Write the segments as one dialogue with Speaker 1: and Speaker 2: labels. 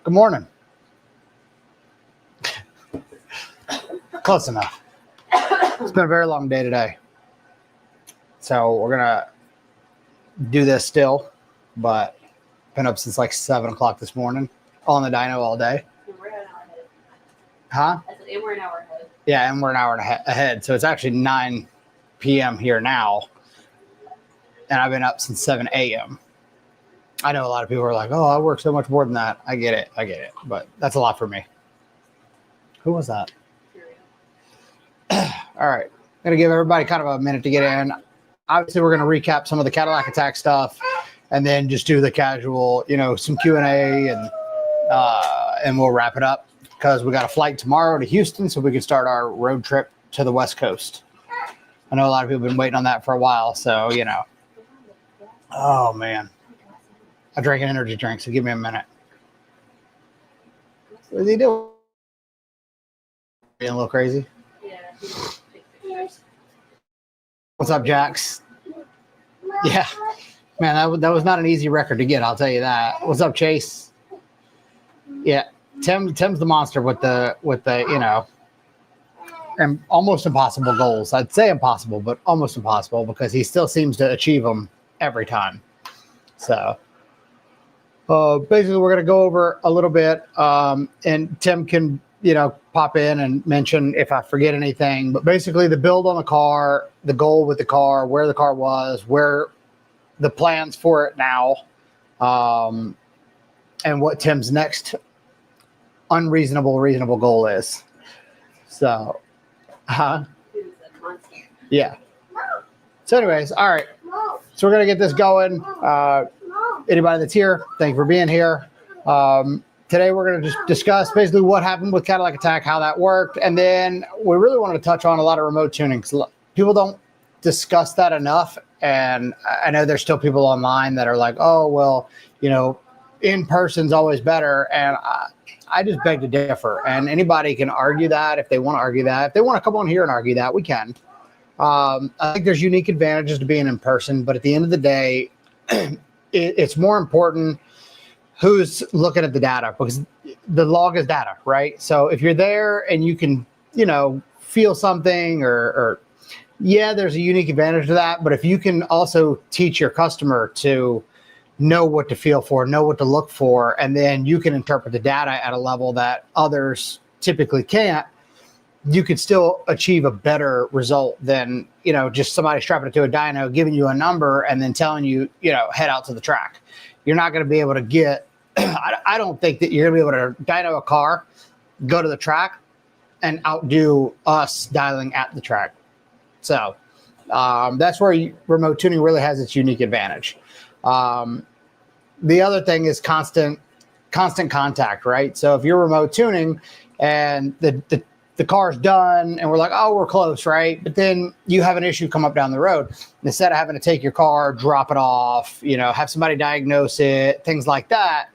Speaker 1: Good morning. Close enough. It's been a very long day today. So we're going to do this still, but been up since like 7 o'clock this morning on the dyno all day.
Speaker 2: We're an hour ahead.
Speaker 1: Huh?
Speaker 2: I said, and we're an hour ahead.
Speaker 1: Yeah, and we're an hour ahead. So it's actually 9 p.m. here now. And I've been up since 7 a.m. I know a lot of people are like, oh, I work so much more than that. I get it. But that's a lot for me. Who was that? All right. I'm going to give everybody kind of a minute to get in. Obviously, we're going to recap some of the Cadillac attack stuff and then just do the casual, some Q&A and we'll wrap it up because we got a flight tomorrow to Houston so we can start our road trip to the West Coast. I know a lot of people have been waiting on that for a while, so, Oh, man. I drank an energy drink, so give me a minute. What is he doing? Being a little crazy?
Speaker 2: Yeah.
Speaker 1: What's up, Jax? Yeah. Man, that was not an easy record to get, I'll tell you that. What's up, Chase? Yeah. Tim's the monster with the and almost impossible goals. I'd say impossible, but almost impossible because he still seems to achieve them every time. So basically we're going to go over a little bit and Tim can, pop in and mention if I forget anything, but basically the build on the car, the goal with the car, where the car was, where the plans for it now, and what Tim's next reasonable goal is. So, yeah. So anyways, all right. So we're going to get this going. Anybody that's here, thank you for being here. Today we're going to just discuss basically what happened with Cadillac Attack, how that worked, and then we really wanted to touch on a lot of remote tuning. People don't discuss that enough, and I know there's still people online that are like, oh, well, in person's always better, and I just beg to differ, and anybody can argue that if they want to argue that. If they want to come on here and argue that, we can. I think there's unique advantages to being in person, but at the end of the day, it's more important who's looking at the data because the log is data, right? So if you're there and you can, feel something or yeah, there's a unique advantage to that. But if you can also teach your customer to know what to feel for, know what to look for, and then you can interpret the data at a level that others typically can't, you could still achieve a better result than, just somebody strapping it to a dyno, giving you a number and then telling you, head out to the track. You're not going to be able to get, I don't think that you're going to be able to dyno a car, go to the track and outdo us dialing at the track. So that's where remote tuning really has its unique advantage. The other thing is constant contact, right? So if you're remote tuning and the car's done and we're like, oh, we're close, right? But then you have an issue come up down the road. Instead of having to take your car, drop it off, have somebody diagnose it, things like that,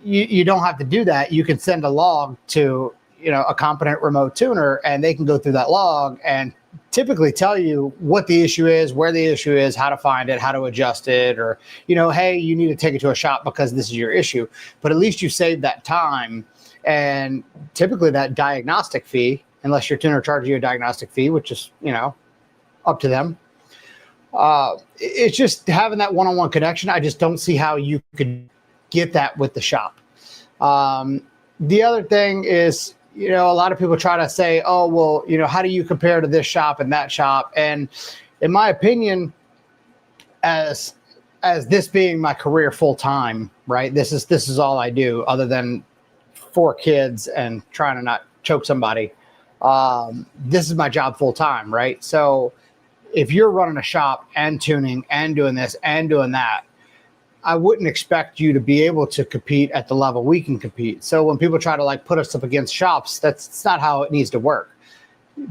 Speaker 1: you don't have to do that. You can send a log to, a competent remote tuner and they can go through that log and typically tell you what the issue is, where the issue is, how to find it, how to adjust it, or, hey, you need to take it to a shop because this is your issue. But at least you save that time. And typically that diagnostic fee, unless your tuner charges you a diagnostic fee, which is, up to them. It's just having that one-on-one connection. I just don't see how you could get that with the shop. The other thing is, a lot of people try to say, oh, well, how do you compare to this shop and that shop? And in my opinion, as this being my career full time, right? This is all I do other than 4 kids and trying to not choke somebody. This is my job full time, right? So if you're running a shop and tuning and doing this and doing that, I wouldn't expect you to be able to compete at the level we can compete. So when people try to put us up against shops, that's not how it needs to work.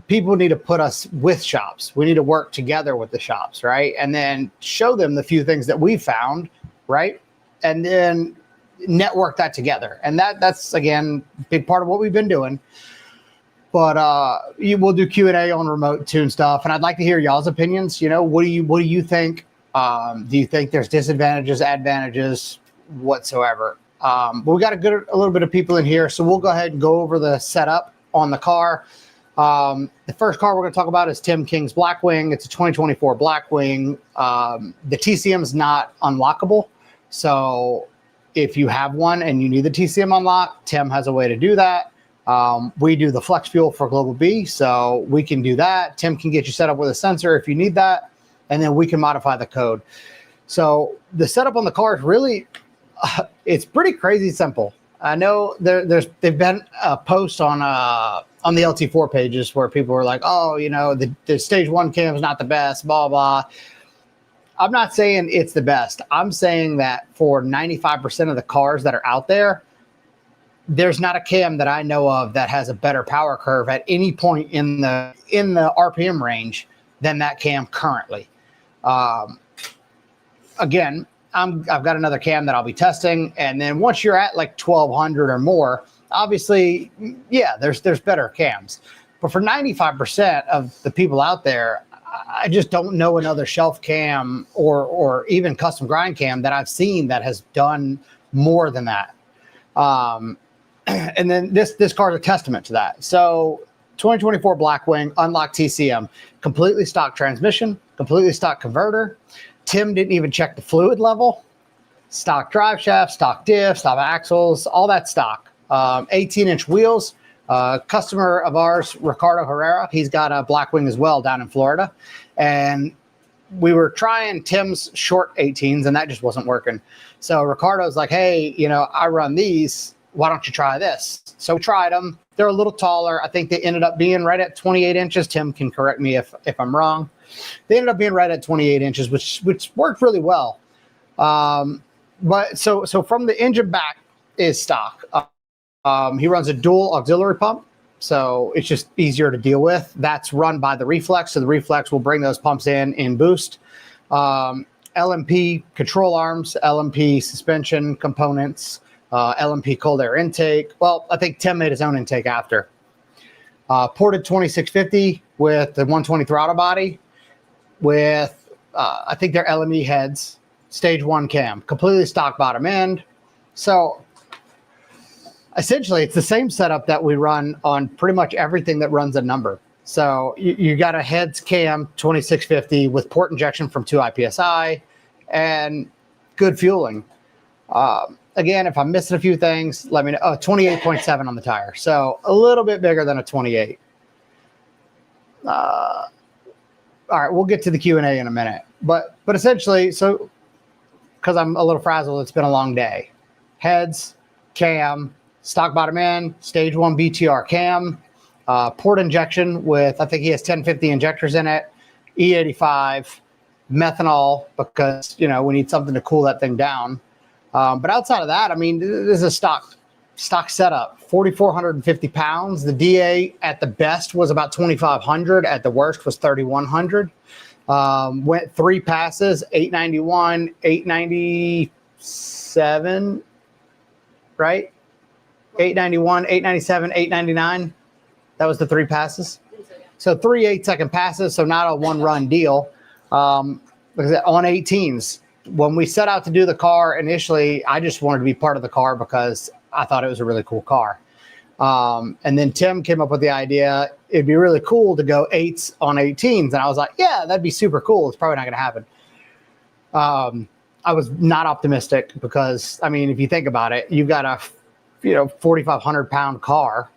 Speaker 1: People need to put us with shops. We need to work together with the shops, right? And then show them the few things that we found, right? And then network that together. And that's again, a big part of what we've been doing. But we'll do Q&A on remote tune stuff. And I'd like to hear y'all's opinions. What do you think? Do you think there's disadvantages, advantages whatsoever? But we got a little bit of people in here, so we'll go ahead and go over the setup on the car. The first car we're going to talk about is Tim King's Blackwing. It's a 2024 Blackwing. The TCM is not unlockable, so if you have one and you need the TCM unlocked, Tim has a way to do that. We do the flex fuel for Global B, so we can do that. Tim can get you set up with a sensor if you need that, and then we can modify the code. So the setup on the car is really, it's pretty crazy simple. I know they've been posts on the LT4 pages where people were like, oh, you know, the stage 1 cam is not the best, blah, blah. I'm not saying it's the best. I'm saying that for 95% of the cars that are out there, there's not a cam that I know of that has a better power curve at any point in the RPM range than that cam currently. Again, I've got another cam that I'll be testing, and then once you're at like 1200 or more, obviously, yeah, there's better cams. But for 95% of the people out there, I just don't know another shelf cam or even custom grind cam that I've seen that has done more than that. And then this car is a testament to that. So 2024 Blackwing, unlocked TCM, completely stock transmission, completely stock converter. Tim didn't even check the fluid level. Stock drive shaft, stock diff, stock axles, all that stock. 18-inch wheels. Customer of ours, Ricardo Herrera, he's got a Blackwing as well down in Florida. And we were trying Tim's short 18s, and that just wasn't working. So Ricardo's like, hey, you know, I run these. Why don't you try this? So we tried them. They're a little taller. I think they ended up being right at 28 inches. Tim can correct me if I'm wrong. They ended up being right at 28 inches, which worked really well. But so from the engine back is stock. He runs a dual auxiliary pump, so it's just easier to deal with. That's run by the Reflex, so the Reflex will bring those pumps in boost. LMP control arms, LMP suspension components, LMP cold air intake. Well, I think Tim made his own intake after. Ported 2650 with the 120 throttle body with, I think they're LME heads, stage 1 cam, completely stock bottom end. So essentially, it's the same setup that we run on pretty much everything that runs a number. So you got a heads cam 2650 with port injection from 2 IPSI and good fueling. Again, if I'm missing a few things, let me know. 28.7 on the tire. So a little bit bigger than a 28. All right, we'll get to the Q&A in a minute. But essentially, so because I'm a little frazzled, it's been a long day. Heads, cam, stock bottom end, stage 1 BTR cam, port injection with, I think he has 1050 injectors in it, E85, methanol, because, you know, we need something to cool that thing down. But outside of that, I mean, this is a stock setup, 4,450 pounds. The DA at the best was about 2,500. At the worst was 3,100. Went 3 passes, 891, 897, right? 891, 897, 899. That was the 3 passes. So 3 8-second passes, so not a one-run deal. On 18s. When we set out to do the car initially, I just wanted to be part of the car because I thought it was a really cool car. And then Tim came up with the idea, it'd be really cool to go 8s on 18s. And I was like, yeah, that'd be super cool. It's probably not going to happen. I was not optimistic because, I mean, if you think about it, you've got a 4,500 pound car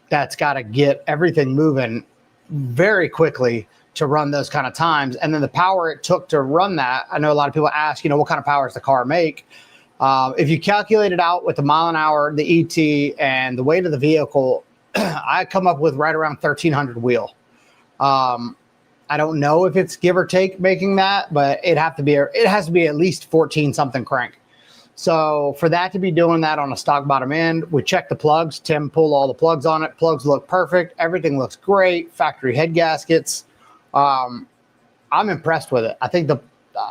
Speaker 1: that's got to get everything moving very quickly to run those kind of times. And then the power it took to run that, I know a lot of people ask, what kind of power does the car make? If you calculate it out with the mile an hour, the ET, and the weight of the vehicle, I come up with right around 1,300 wheel. I don't know if it's give or take making that, but it has to be at least 14 something crank. So for that to be doing that on a stock bottom end, we checked the plugs. Tim pulled all the plugs on it. Plugs look perfect. Everything looks great. Factory head gaskets. I'm impressed with it. I think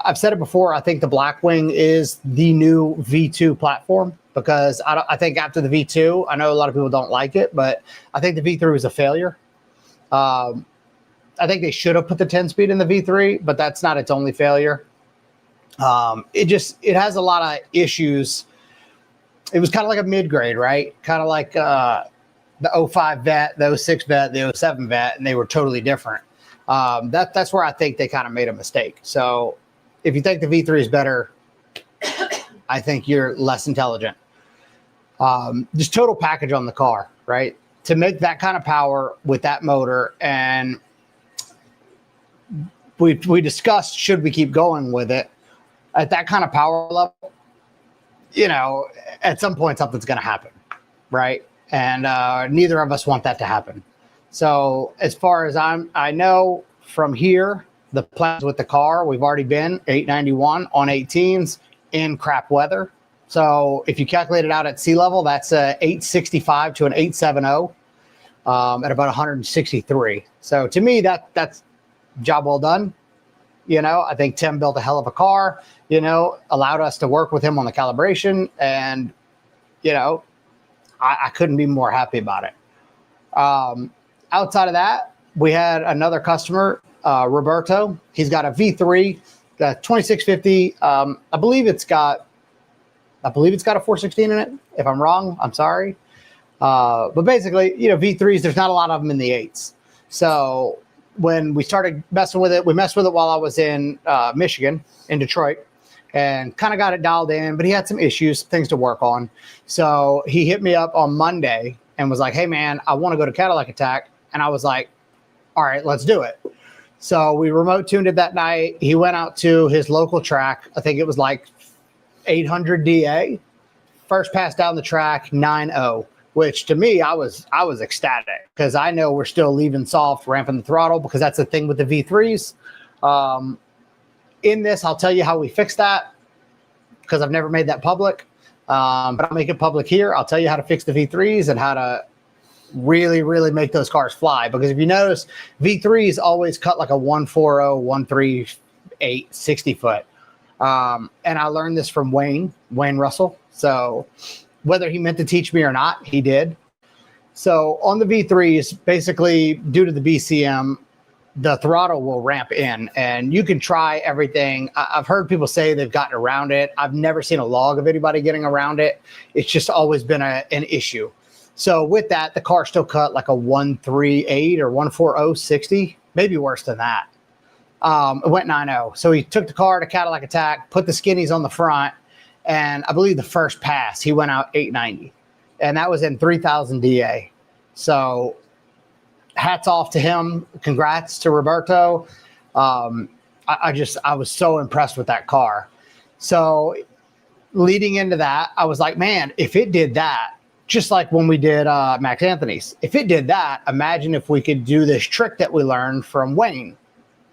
Speaker 1: I've said it before. I think the Blackwing is the new V2 platform because I think after the V2, I know a lot of people don't like it, but I think the V3 was a failure. I think they should have put the 10-speed in the V3, but that's not its only failure. It has a lot of issues it was kind of like a mid-grade, right? Kind of like the '05 vet, the '06 vet, the '07 vet, and they were totally different. That's where I think they kind of made a mistake. So if you think the V3 is better, I think you're less intelligent. Just total package on the car, right? To make that kind of power with that motor, and we discussed, should we keep going with it at that kind of power level? You know, at some point something's going to happen, right? And neither of us want that to happen. So as far as I know from here, the plans with the car, we've already been 891 on 18s in crap weather. So if you calculate it out at sea level, that's a 865 to an 870 at about 163. So to me, that's job well done. You know, I think Tim built a hell of a car, you know, allowed us to work with him on the calibration, and, you know, I couldn't be more happy about it. Outside of that, we had another customer, Roberto. He's got a V3, the 2650. I believe it's got a 416 in it. If I'm wrong, I'm sorry. But basically, you know, V3s, there's not a lot of them in the 8s. So when we started messing with it, we messed with it while I was in Michigan, in Detroit, and kind of got it dialed in, but he had some issues, things to work on. So he hit me up on Monday and was like, hey man, I want to go to Cadillac Attack. And I was like, all right, let's do it. So we remote tuned it that night. He went out to his local track. I think it was like 800 DA. First pass down the track, 9.0, which to me, I was ecstatic, because I know we're still leaving soft, ramping the throttle, because that's the thing with the V3s. In this, I'll tell you how we fixed that, because I've never made that public. But I'll make it public here. I'll tell you how to fix the V3s and how to really, really make those cars fly. Because if you notice, V3s always cut like a 140, 138, 60 foot. And I learned this from Wayne Russell. So whether he meant to teach me or not, he did. So on the V3s, basically due to the BCM, the throttle will ramp in, and you can try everything. I've heard people say they've gotten around it. I've never seen a log of anybody getting around it. It's just always been an issue. So with that, the car still cut like a 138 or 140 60, maybe worse than that. It went 9.0. So he took the car to Cadillac Attack, put the skinnies on the front, and I believe the first pass, he went out 890. And that was in 3,000 DA. So hats off to him. Congrats to Roberto. I was so impressed with that car. So leading into that, I was like, man, if it did that, just like when we did Max Anthony's, if it did that, imagine if we could do this trick that we learned from Wayne,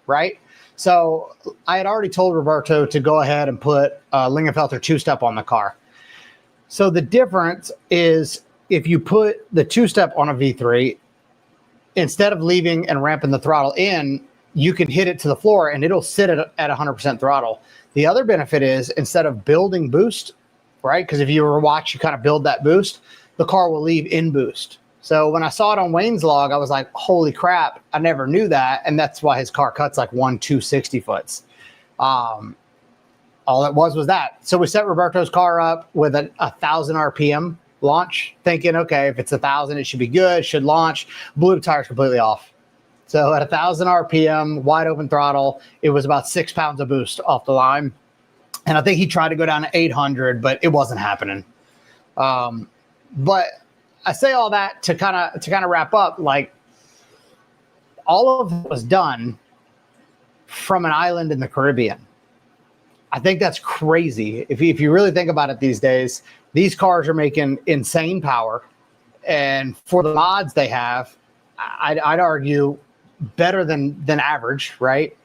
Speaker 1: right? So I had already told Roberto to go ahead and put Lingenfelter two-step on the car. So the difference is, if you put the two-step on a V3, instead of leaving and ramping the throttle in, you can hit it to the floor and it'll sit at 100% throttle. The other benefit is, instead of building boost, right? Because if you were to watch, you kind of build that boost, the car will leave in boost. So when I saw it on Wayne's log, I was like, holy crap, I never knew that. And that's why his car cuts like 260 foots. All it was that. So we set Roberto's car up with a 1,000 RPM launch, thinking, okay, if it's 1,000, it should be good, should launch. Blew the tires completely off. So at 1,000 RPM, wide open throttle, it was about 6 pounds of boost off the line. And I think he tried to go down to 800, but it wasn't happening. But I say all that to kind of wrap up. Like, all of it was done from an island in the Caribbean. I think that's crazy. If you really think about it these days, these cars are making insane power. And for the mods they have, I'd argue better than average, right?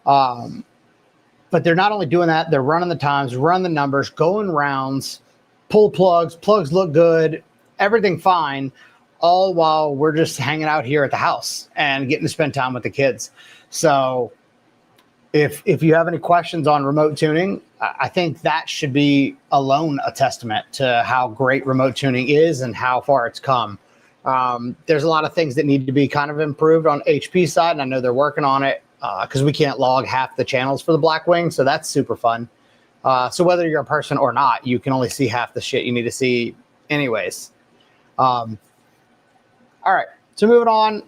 Speaker 1: But they're not only doing that, they're running the times, running the numbers, going rounds, pull plugs look good, everything fine, all while we're just hanging out here at the house and getting to spend time with the kids. So if you have any questions on remote tuning, I think that should be alone a testament to how great remote tuning is and how far it's come. There's a lot of things that need to be kind of improved on HP side, and I know they're working on it, because we can't log half the channels for the Blackwing, so that's super fun. So whether you're a person or not, you can only see half the shit you need to see anyways. All right. So moving on.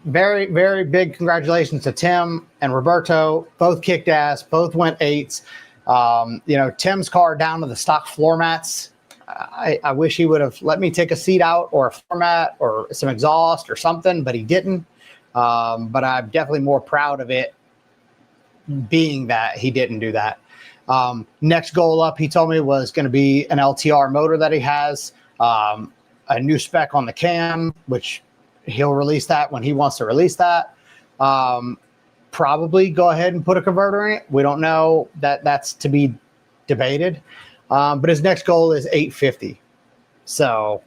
Speaker 1: Very, very big congratulations to Tim and Roberto. Both kicked ass. Both went 8s. Tim's car down to the stock floor mats. I wish he would have let me take a seat out or a floor mat or some exhaust or something, but he didn't. But I'm definitely more proud of it being that he didn't do that. Next goal up, he told me, was going to be an LTR motor that he has, a new spec on the cam, which he'll release that when he wants to release that. Probably go ahead and put a converter in it. We don't know. That's to be debated. But his next goal is 850. So,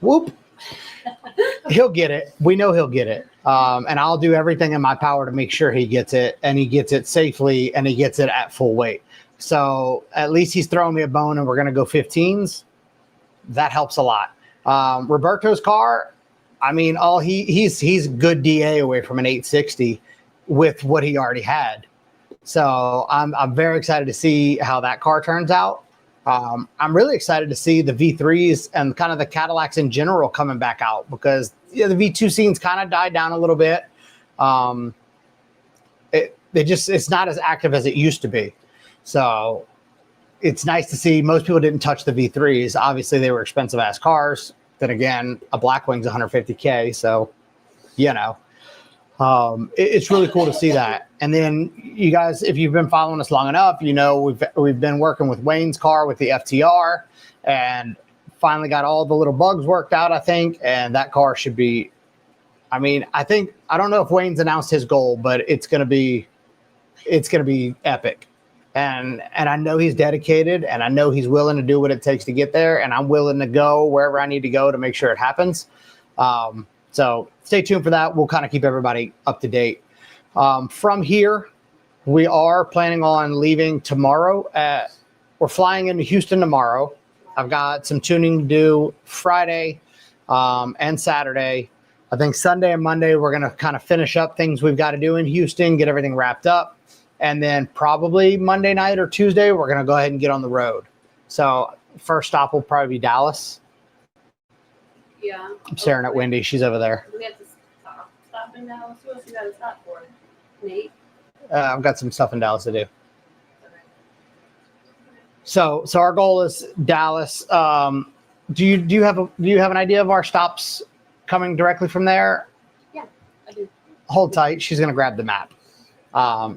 Speaker 1: whoop. He'll get it. We know he'll get it. And I'll do everything in my power to make sure he gets it, and he gets it safely, and he gets it at full weight. So at least he's throwing me a bone, and we're going to go 15s. That helps a lot. Roberto's car, I mean, he's good DA away from an 860 with what he already had. So I'm very excited to see how that car turns out. I'm really excited to see the V3s and kind of the Cadillacs in general coming back out, because the V2 scenes kind of died down a little bit. It's not as active as it used to be. So it's nice to see. Most people didn't touch the V3s. Obviously, they were expensive ass cars. Then again, a Blackwing's $150K. So, it's really cool to see that. And then you guys, if you've been following us long enough, we've been working with Wayne's car with the FTR, and finally got all the little bugs worked out, I think. And that car should be, I don't know if Wayne's announced his goal, but it's going to be epic. And I know he's dedicated, and I know he's willing to do what it takes to get there. And I'm willing to go wherever I need to go to make sure it happens. So stay tuned for that. We'll kind of keep everybody up to date. From here, we are planning on leaving tomorrow. We're flying into Houston tomorrow. I've got some tuning to do Friday and Saturday. I think Sunday and Monday, we're going to kind of finish up things we've got to do in Houston, get everything wrapped up. And then probably Monday night or Tuesday, we're going to go ahead and get on the road. So first stop will probably be Dallas.
Speaker 2: Yeah.
Speaker 1: I'm staring at Wendy. She's over there.
Speaker 2: Do we have to stop in Dallas? Who else you got to stop for? Nate?
Speaker 1: I've got some stuff in Dallas to do.
Speaker 2: Okay.
Speaker 1: So our goal is Dallas. Do you have an idea of our stops coming directly from there?
Speaker 2: Yeah, I do.
Speaker 1: Hold tight. She's going to grab the map.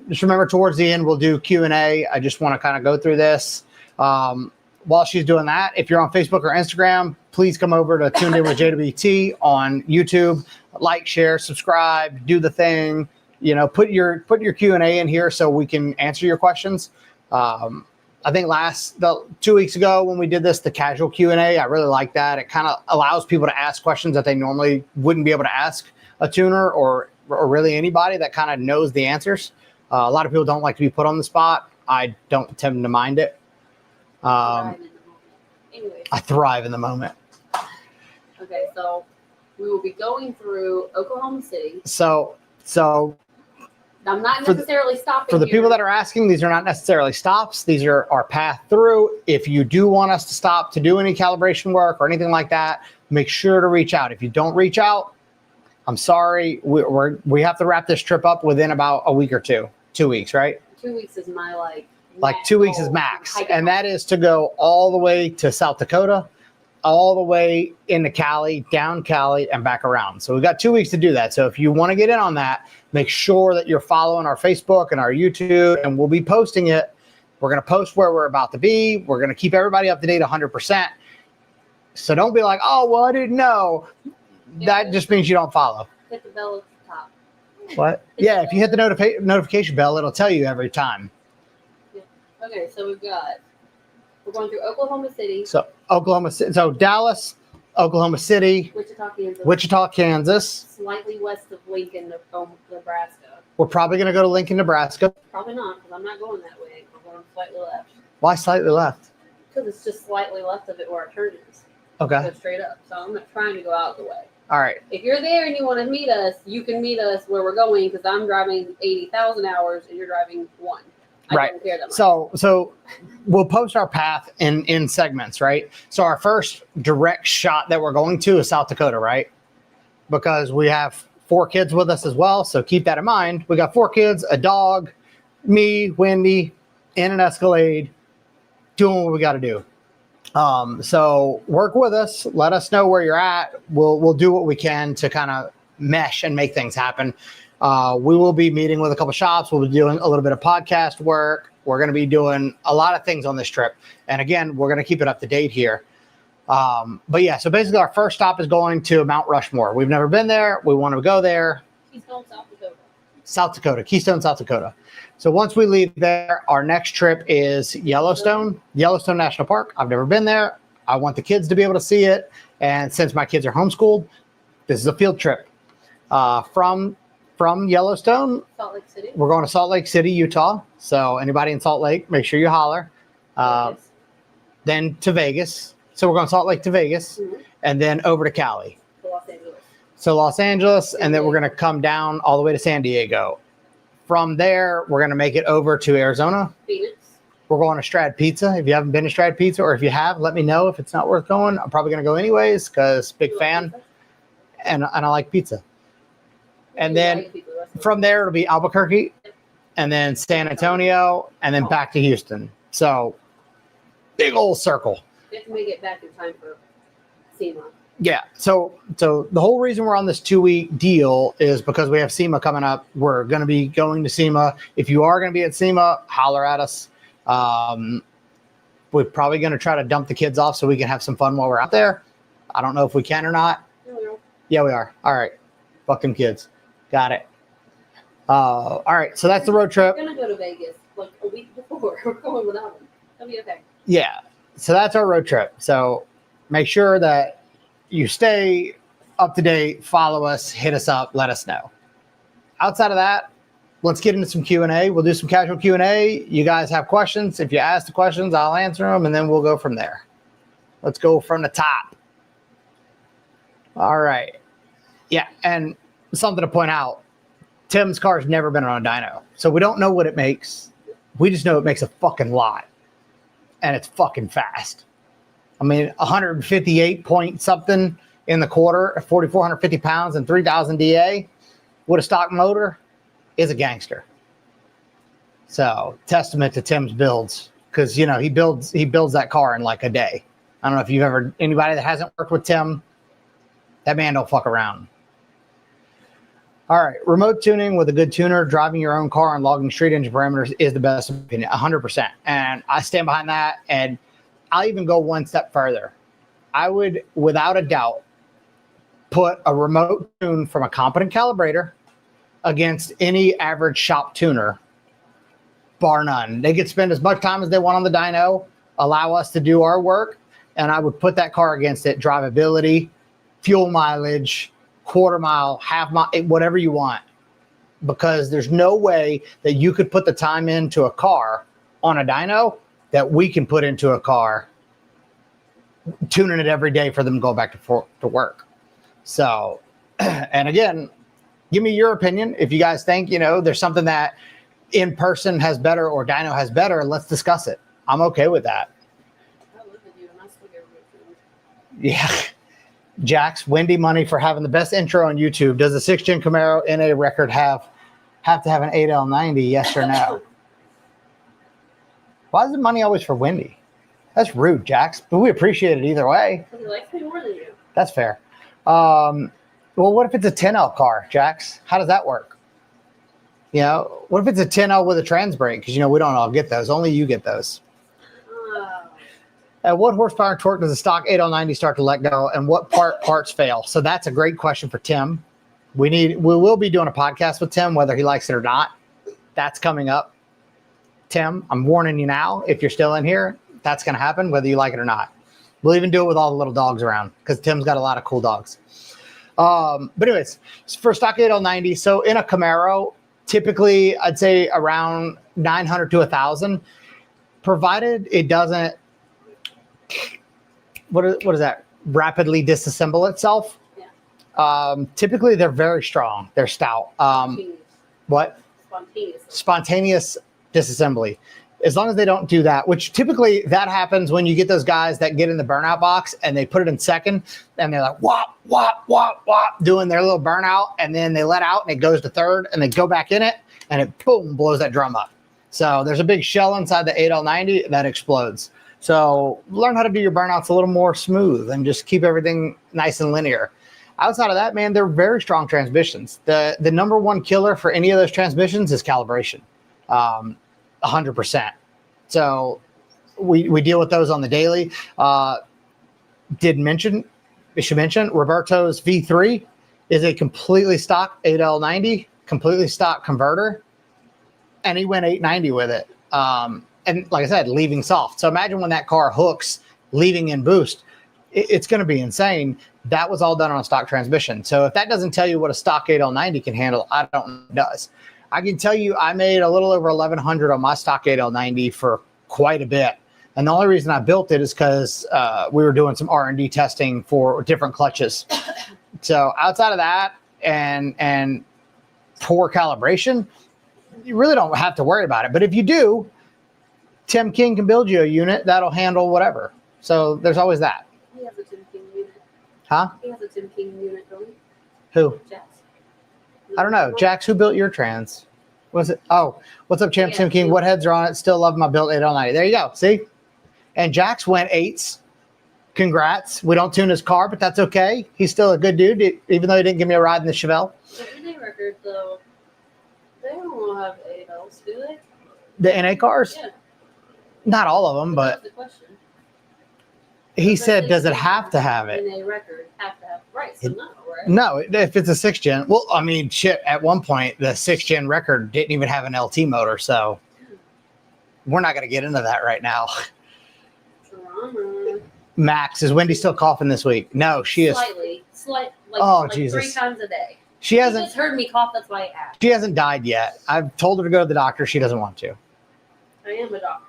Speaker 1: Just remember, towards the end, we'll do Q&A. I just want to kind of go through this. While she's doing that, if you're on Facebook or Instagram, please come over to Tuned In with JWT on YouTube. Like, share, subscribe, do the thing. Put your Q&A in here so we can answer your questions. I think 2 weeks ago when we did this, the casual Q&A, I really like that. It kind of allows people to ask questions that they normally wouldn't be able to ask a tuner or really anybody that kind of knows the answers. A lot of people don't like to be put on the spot. I don't tend to mind it. I thrive in the moment.
Speaker 2: Okay, so we will be going through Oklahoma City.
Speaker 1: So
Speaker 2: I'm not necessarily stopping
Speaker 1: for the
Speaker 2: here.
Speaker 1: people that are asking, these are not necessarily stops. These are our path through. If you do want us to stop to do any calibration work or anything like that, make sure to reach out. If you don't reach out, I'm sorry. We have to wrap this trip up within about a week or 2 weeks, right?
Speaker 2: 2 weeks is my
Speaker 1: like 2 weeks is max. And that is to go all the way to South Dakota, all the way into Cali, down Cali, and back around. So we've got 2 weeks to do that. So if you want to get in on that, make sure that you're following our Facebook and our YouTube, and we'll be posting it. We're going to post where we're about to be. We're going to keep everybody up to date 100%. So don't be like, oh, well, I didn't know. That just means you don't follow.
Speaker 2: Hit the bell at the top.
Speaker 1: What? Yeah, if you hit the notification bell, it'll tell you every time.
Speaker 2: Yeah. Okay, so we're going through Oklahoma City.
Speaker 1: So Dallas, Oklahoma City, Wichita, Kansas.
Speaker 2: Slightly west of Lincoln, Nebraska.
Speaker 1: We're probably going to go to Lincoln, Nebraska.
Speaker 2: Probably not, because I'm not going that way. We're going slightly left.
Speaker 1: Why slightly left?
Speaker 2: Because it's just slightly left of it where our turn is.
Speaker 1: Okay.
Speaker 2: Go straight up. So I'm not trying to go out the way.
Speaker 1: All right.
Speaker 2: If you're there and you want to meet us, you can meet us where we're going because I'm driving 80,000 hours and you're driving 1. I don't care that much.
Speaker 1: So we'll post our path in segments, right? So our first direct shot that we're going to is South Dakota, right? Because we have 4 kids with us as well. So keep that in mind. We got 4 kids, a dog, me, Wendy, in an Escalade, doing what we got to do. So work with us. Let us know where you're at. We'll do what we can to kind of mesh and make things happen. We will be meeting with a couple shops. We'll be doing a little bit of podcast work. We're going to be doing a lot of things on this trip. And again, we're going to keep it up to date here. But yeah, so basically our first stop is going to Mount Rushmore. We've never been there. We want to go there.
Speaker 2: Keystone, South Dakota.
Speaker 1: South Dakota, Keystone, South Dakota. So once we leave there, our next trip is Yellowstone National Park. I've never been there. I want the kids to be able to see it. And since my kids are homeschooled, this is a field trip. From Yellowstone,
Speaker 2: Salt Lake City.
Speaker 1: We're going to Salt Lake City, Utah. So anybody in Salt Lake, make sure you holler. Then to Vegas. So we're going Salt Lake to Vegas, and then over to Cali.
Speaker 2: Los Angeles.
Speaker 1: So Los Angeles, and then we're going to come down all the way to San Diego. From there, we're going to make it over to Arizona.
Speaker 2: Phoenix.
Speaker 1: We're going to Strad Pizza. If you haven't been to Strad Pizza, or if you have, let me know. If it's not worth going, I'm probably going to go anyways because big fan, and I like pizza. And then from there, it'll be Albuquerque, and then San Antonio, and then back to Houston. So big old circle.
Speaker 2: We have to make it back in time for SEMA.
Speaker 1: Yeah. So the whole reason we're on this 2-week deal is because we have SEMA coming up. We're going to be going to SEMA. If you are going to be at SEMA, holler at us. We're probably going to try to dump the kids off so we can have some fun while we're out there. I don't know if we can or not. Yeah, we are. All right. Fuck them kids. Got it. All right. So that's the road trip.
Speaker 2: We're going to go to Vegas like a week before. We're going without them. That'll be okay.
Speaker 1: Yeah. So that's our road trip. So make sure that you stay up to date, follow us, hit us up, let us know. Outside of that, let's get into some Q&A. We'll do some casual Q&A. You guys have questions. If you ask the questions, I'll answer them, and then we'll go from there. Let's go from the top. All right. Yeah, and something to point out, Tim's car's never been on a dyno, so we don't know what it makes. We just know it makes a fucking lot, and it's fucking fast. I mean, 158 point something in the quarter, 4,450 pounds and 3,000 DA with a stock motor is a gangster. So testament to Tim's builds, because you know he builds that car in like a day. I don't know if you've ever, anybody that hasn't worked with Tim, that man don't fuck around. All right, remote tuning with a good tuner, driving your own car and logging street engine parameters is the best opinion, 100%. And I stand behind that. And I'll even go one step further. I would, without a doubt, put a remote tune from a competent calibrator against any average shop tuner, bar none. They could spend as much time as they want on the dyno, allow us to do our work, and I would put that car against it. Drivability, fuel mileage, quarter mile, half mile, whatever you want. Because there's no way that you could put the time into a car on a dyno that we can put into a car, tuning it every day for them to go back to work. So, and again, give me your opinion. If you guys think, there's something that in person has better or dyno has better, let's discuss it. I'm okay with that.
Speaker 2: I look at you and I still get removed.
Speaker 1: Yeah. Jax, Wendy money for having the best intro on YouTube. Does the 6th-gen Camaro NA record have to have an 8L90? Yes or no? Why is the money always for Wendy? That's rude, Jax. But we appreciate it either way.
Speaker 2: He likes me more than you.
Speaker 1: That's fair. Well, what if it's a 10L car, Jax? How does that work? What if it's a 10L with a trans brake? Because, we don't all get those. Only you get those. At what horsepower and torque does the stock 8L90 start to let go, and what parts fail? So that's a great question for Tim. We will be doing a podcast with Tim, whether he likes it or not. That's coming up. Tim, I'm warning you now, if you're still in here, that's going to happen, whether you like it or not. We'll even do it with all the little dogs around, because Tim's got a lot of cool dogs. But anyways, for stock 8L90, so in a Camaro, typically I'd say around 900 to 1,000, provided it doesn't, what is that, rapidly disassemble itself.
Speaker 2: Yeah.
Speaker 1: Typically, they're very strong. They're stout. What? Spontaneous disassembly. As long as they don't do that, which typically that happens when you get those guys that get in the burnout box and they put it in second and they're like whop, whop, whop, whop, doing their little burnout, and then they let out and it goes to third and they go back in it and it boom blows that drum up. So there's a big shell inside the 8L90 that explodes. So learn how to do your burnouts a little more smooth and just keep everything nice and linear. Outside of that, man, they're very strong transmissions. The number one killer for any of those transmissions is calibration. 100%. So we deal with those on the daily. We should mention Roberto's V3 is a completely stock 8L90, completely stock converter, and he went 890 with it. And like I said, leaving soft. So imagine when that car hooks, leaving in boost, it's going to be insane. That was all done on a stock transmission. So if that doesn't tell you what a stock 8L90 can handle, I don't know what it does. I can tell you I made a little over 1,100 on my stock 8L90 for quite a bit. And the only reason I built it is because we were doing some R&D testing for different clutches. So outside of that and poor calibration, you really don't have to worry about it. But if you do, Tim King can build you a unit that'll handle whatever. So there's always that.
Speaker 2: He has a Tim King unit.
Speaker 1: Huh?
Speaker 2: He has a Tim King unit, don't he?
Speaker 1: Who?
Speaker 2: Jax.
Speaker 1: I don't know. Jax, who built your trans? Was it? Oh, what's up, Champ?
Speaker 2: Yeah,
Speaker 1: Tim King. What heads are on it? Still love my built 8L90. There you go. See? And Jax went 8s. Congrats. We don't tune his car, but that's okay. He's still a good dude, even though he didn't give me a ride in the Chevelle.
Speaker 2: The NA record, though, they don't have 8Ls, do they?
Speaker 1: The NA cars?
Speaker 2: Yeah.
Speaker 1: Not all of them, but
Speaker 2: That's the question.
Speaker 1: he said, does it have to have it?
Speaker 2: NA record have to have, right, so no, right?
Speaker 1: No, if it's a 6th gen. Well, I mean, shit, at one point, the 6th gen record didn't even have an LT motor, so we're not going to get into that right now.
Speaker 2: Drama.
Speaker 1: Max, is Wendy still coughing this week? No, she is.
Speaker 2: Slight,
Speaker 1: Oh,
Speaker 2: like
Speaker 1: Jesus.
Speaker 2: 3 times a day.
Speaker 1: She
Speaker 2: You
Speaker 1: hasn't.
Speaker 2: just heard me cough, that's why I asked.
Speaker 1: She hasn't died yet. I've told her to go to the doctor. She doesn't want to.
Speaker 2: I am a doctor.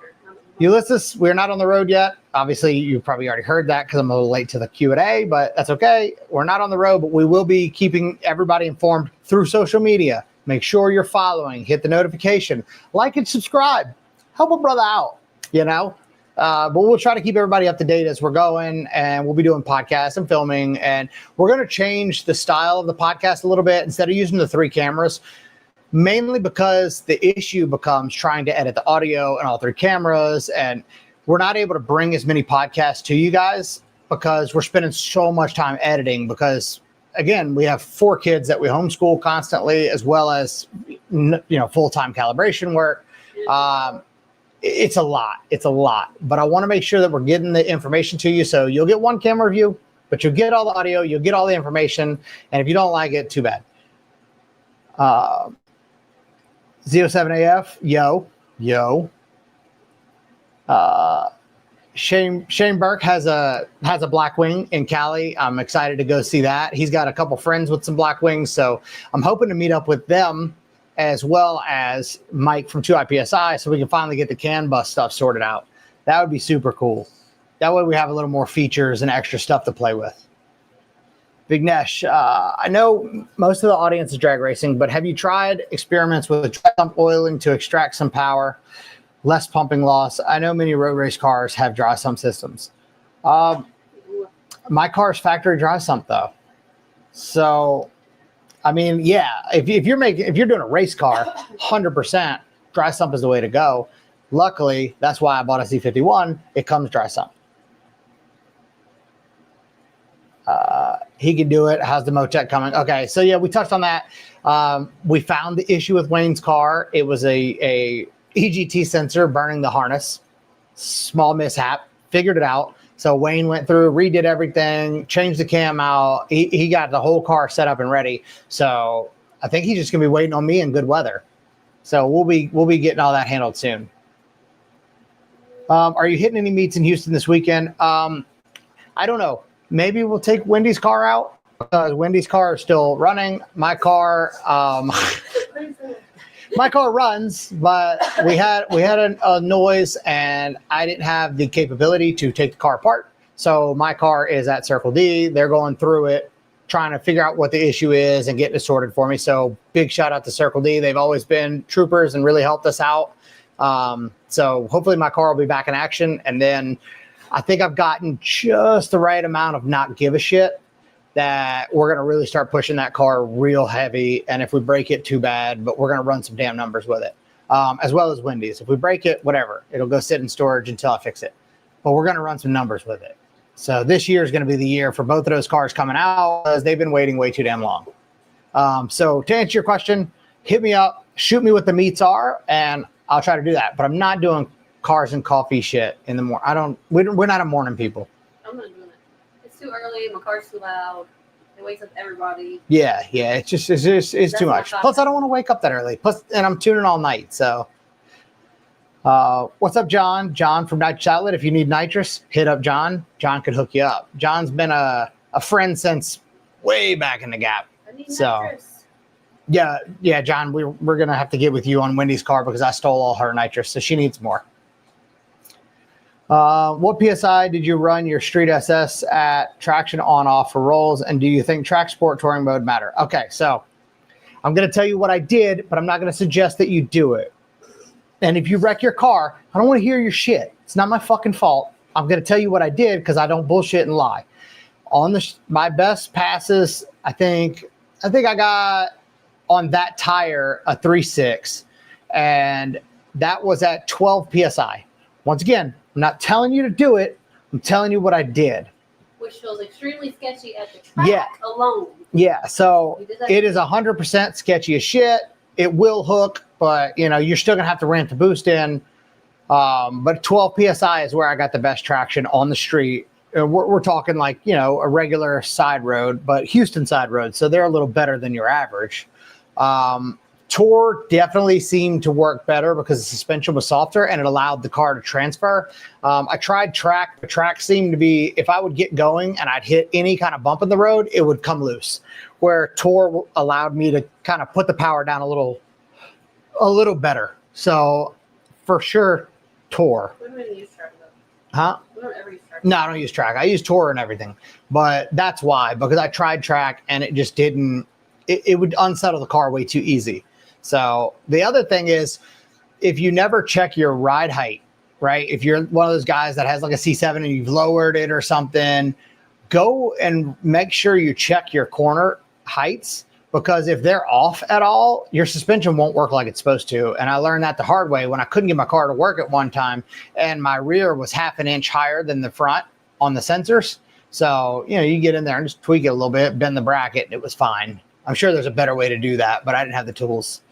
Speaker 1: Ulysses, we're not on the road yet. Obviously, you probably already heard that because I'm a little late to the Q&A, but that's okay. We're not on the road, but we will be keeping everybody informed through social media. Make sure you're following, hit the notification, like and subscribe. Help a brother out, you know? But we'll try to keep everybody up to date as we're going, and we'll be doing podcasts and filming, and we're going to change the style of the podcast a little bit. Instead of using the 3 cameras, mainly because the issue becomes trying to edit the audio and all 3 cameras, and we're not able to bring as many podcasts to you guys because we're spending so much time editing because, again, we have 4 kids that we homeschool constantly, as well as, full-time calibration work. It's a lot, but I want to make sure that we're getting the information to you. So you'll get 1 camera view, but you'll get all the audio, you'll get all the information. And if you don't like it, too bad. Z07AF, yo. Shane Burke has a Blackwing in Cali. I'm excited to go see that. He's got a couple friends with some Blackwings, so I'm hoping to meet up with them as well as Mike from 2IPSI so we can finally get the CAN bus stuff sorted out. That would be super cool. That way we have a little more features and extra stuff to play with. Vignesh, I know most of the audience is drag racing, but have you tried experiments with dry sump oiling to extract some power, less pumping loss? I know many road race cars have dry sump systems. My car's factory dry sump though. So, I mean, yeah, if you're doing a race car, 100% dry sump is the way to go. Luckily, that's why I bought a C51. It comes dry sump. He can do it. How's the Motec coming? Okay, so yeah, we touched on that. We found the issue with Wayne's car. It was a EGT sensor burning the harness. Small mishap. Figured it out. So Wayne went through, redid everything, changed the cam out. He got the whole car set up and ready. So I think he's just gonna be waiting on me in good weather. So we'll be getting all that handled soon. Are you hitting any meets in Houston this weekend? I don't know. Maybe we'll take Wendy's car out because Wendy's car is still running. My car, my car runs, but we had a noise and I didn't have the capability to take the car apart. So my car is at Circle D. They're going through it, trying to figure out what the issue is and getting it sorted for me. So big shout out to Circle D. They've always been troopers and really helped us out. So hopefully my car will be back in action. And then I think I've gotten just the right amount of not give a shit that we're going to really start pushing that car real heavy. And if we break it, too bad, but we're going to run some damn numbers with it, as well as Wendy's. If we break it, whatever, it'll go sit in storage until I fix it. But we're going to run some numbers with it. So this year is going to be the year for both of those cars coming out because they've been waiting way too damn long. So to answer your question, hit me up, shoot me what the meets are, and I'll try to do that. But I'm not doing cars and coffee shit in the morning. We're not a morning people.
Speaker 2: I'm not doing it. It's too early. My car's too loud. It wakes up everybody.
Speaker 1: Yeah. It's too much. Plus, I don't want to wake up that early. Plus, and I'm tuning all night. So, what's up, John? John from Nitrous Outlet. If you need nitrous, hit up John. John could hook you up. John's been a friend since way back in the gap.
Speaker 2: I need
Speaker 1: So,
Speaker 2: nitrous.
Speaker 1: yeah, John. We're gonna have to get with you on Wendy's car because I stole all her nitrous, so she needs more. What PSI did you run your Street SS at traction on off for rolls? And do you think track sport touring mode matter? Okay, so I'm going to tell you what I did, but I'm not going to suggest that you do it. And if you wreck your car, I don't want to hear your shit. It's not my fucking fault. I'm going to tell you what I did because I don't bullshit and lie. On my best passes, I think I got on that tire a 3.6, and that was at 12 PSI. Once again, I'm not telling you to do it. I'm telling you what I did.
Speaker 2: Which feels extremely sketchy at the track alone.
Speaker 1: Yeah, so it is 100% sketchy as shit. It will hook, but you're still gonna have to ramp the boost in. But 12 PSI is where I got the best traction on the street. We're talking like a regular side road, but Houston side road, so they're a little better than your average. Tour definitely seemed to work better because the suspension was softer and it allowed the car to transfer. I tried track. The track seemed to be, if I would get going and I'd hit any kind of bump in the road, it would come loose. Where Tour allowed me to kind of put the power down a little better. So for sure, Tour.
Speaker 2: We don't even use track though.
Speaker 1: Huh?
Speaker 2: We don't ever use track.
Speaker 1: No, I don't use track. I use Tour and everything. But that's why, because I tried track and it just didn't, it would unsettle the car way too easy. So the other thing is, if you never check your ride height, right? If you're one of those guys that has like a C7 and you've lowered it or something, go and make sure you check your corner heights, because if they're off at all, your suspension won't work like it's supposed to. And I learned that the hard way when I couldn't get my car to work at one time and my rear was half an inch higher than the front on the sensors. So, you get in there and just tweak it a little bit, bend the bracket, and it was fine. I'm sure there's a better way to do that, but I didn't have the tools.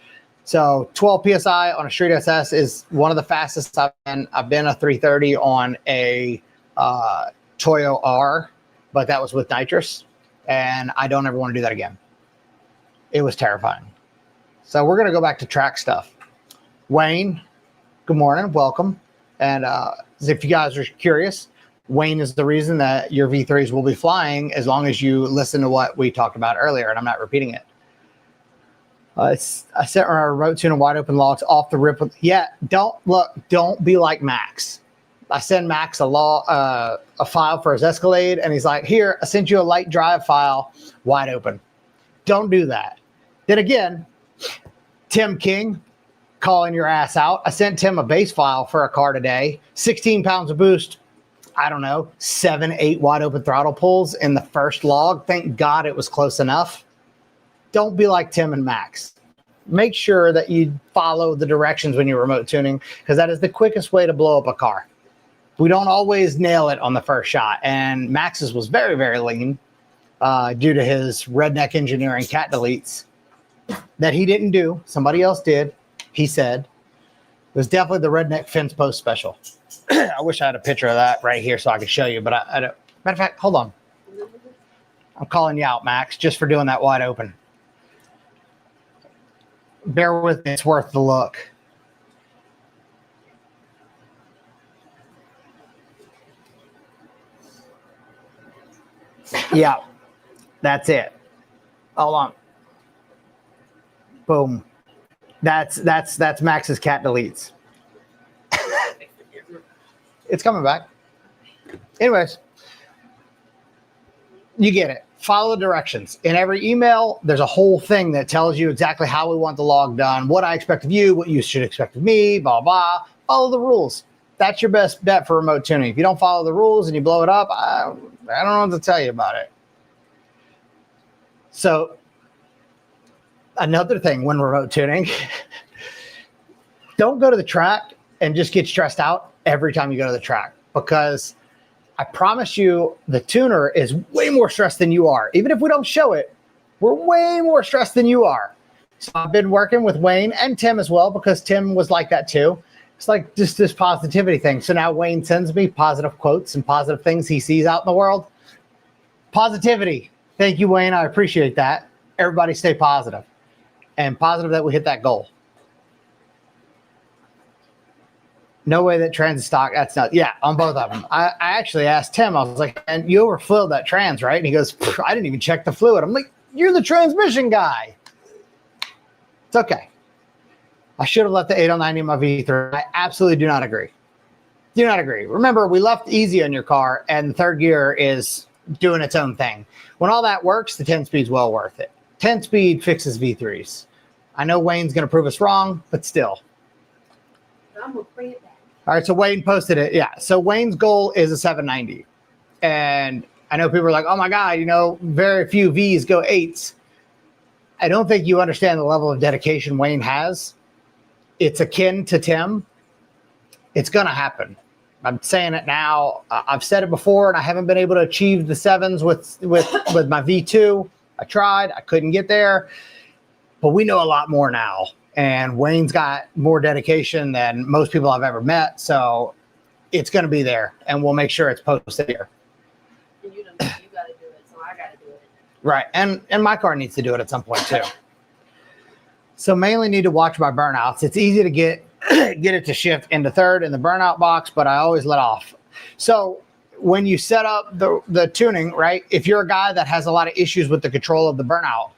Speaker 1: So 12 PSI on a Street SS is one of the fastest I've been. I've been a 330 on a Toyo R, but that was with nitrous, and I don't ever want to do that again. It was terrifying. So we're going to go back to track stuff. Wayne, good morning. Welcome. And if you guys are curious, Wayne is the reason that your V3s will be flying as long as you listen to what we talked about earlier, and I'm not repeating it. I set our remote tune and wide open logs off the rip. Don't be like Max. I send Max a file for his Escalade, and he's like, here, I sent you a light drive file, wide open. Don't do that. Then again, Tim King, calling your ass out. I sent Tim a base file for a car today, 16 pounds of boost, I don't know, 7, 8 wide open throttle pulls in the first log. Thank God it was close enough. Don't be like Tim and Max. Make sure that you follow the directions when you're remote tuning, because that is the quickest way to blow up a car. We don't always nail it on the first shot, and Max's was very, very lean due to his redneck engineering cat deletes that he didn't do. Somebody else did, he said. It was definitely the redneck fence post special. I wish I had a picture of that right here so I could show you, but I don't. Matter of fact, hold on. I'm calling you out, Max, just for doing that wide open. Bear with me, it's worth the look. Yeah, that's it. Hold on. Boom. That's Max's cat deletes. It's coming back. Anyways, you get it. follow the directions. In every email, there's a whole thing that tells you exactly how we want the log done, what I expect of you, what you should expect of me, blah, blah. Follow the rules. That's your best bet for remote tuning. If you don't follow the rules and you blow it up, I don't know what to tell you about it. So another thing when remote tuning, don't go to the track and just get stressed out every time you go to the track, because I promise you the tuner is way more stressed than you are. Even if we don't show it, we're way more stressed than you are. So I've been working with Wayne and Tim as well, because Tim was like that too. It's like just this positivity thing. So now Wayne sends me positive quotes and positive things he sees out in the world. Positivity. Thank you, Wayne. I appreciate that. Everybody stay positive, and positive that we hit that goal. No way that trans is stock. That's not. Yeah, on both of them. I actually asked Tim. I was like, and you overfilled that trans, right? And he goes, I didn't even check the fluid. I'm like, you're the transmission guy. It's okay. I should have left the 890 in my V3. I absolutely do not agree. Do not agree. Remember, we left easy on your car, and the third gear is doing its own thing. When all that works, the 10-speed's well worth it. 10-speed fixes V3s. I know Wayne's going to prove us wrong, but still.
Speaker 2: I'm going to bring it back.
Speaker 1: All right, so Wayne posted it. Yeah, so Wayne's goal is a 790. And I know people are like, oh my God, you know, very few Vs go 8s. I don't think you understand the level of dedication Wayne has. It's akin to Tim. It's going to happen. I'm saying it now. I've said it before, and I haven't been able to achieve the 7s with my V2. I tried. I couldn't get there. But we know a lot more now. And Wayne's got more dedication than most people I've ever met. So it's going to be there, and we'll make sure it's posted here.
Speaker 2: And you got to do it, so I got to do it.
Speaker 1: Right. And my car needs to do it at some point, too. So mainly need to watch my burnouts. It's easy to get it to shift into third in the burnout box, but I always let off. So when you set up the tuning, right, if you're a guy that has a lot of issues with the control of the burnout,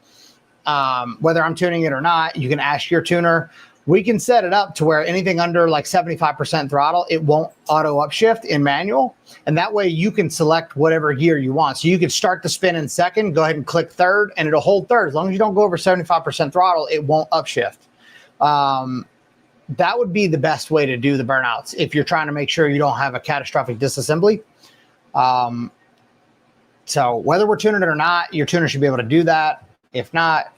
Speaker 1: whether I'm tuning it or not, you can ask your tuner. We can set it up to where anything under like 75% throttle, it won't auto upshift in manual. And that way you can select whatever gear you want. So you can start the spin in second, go ahead and click third, and it'll hold third. As long as you don't go over 75% throttle, it won't upshift. That would be the best way to do the burnouts if you're trying to make sure you don't have a catastrophic disassembly. So whether we're tuning it or not, your tuner should be able to do that. If not,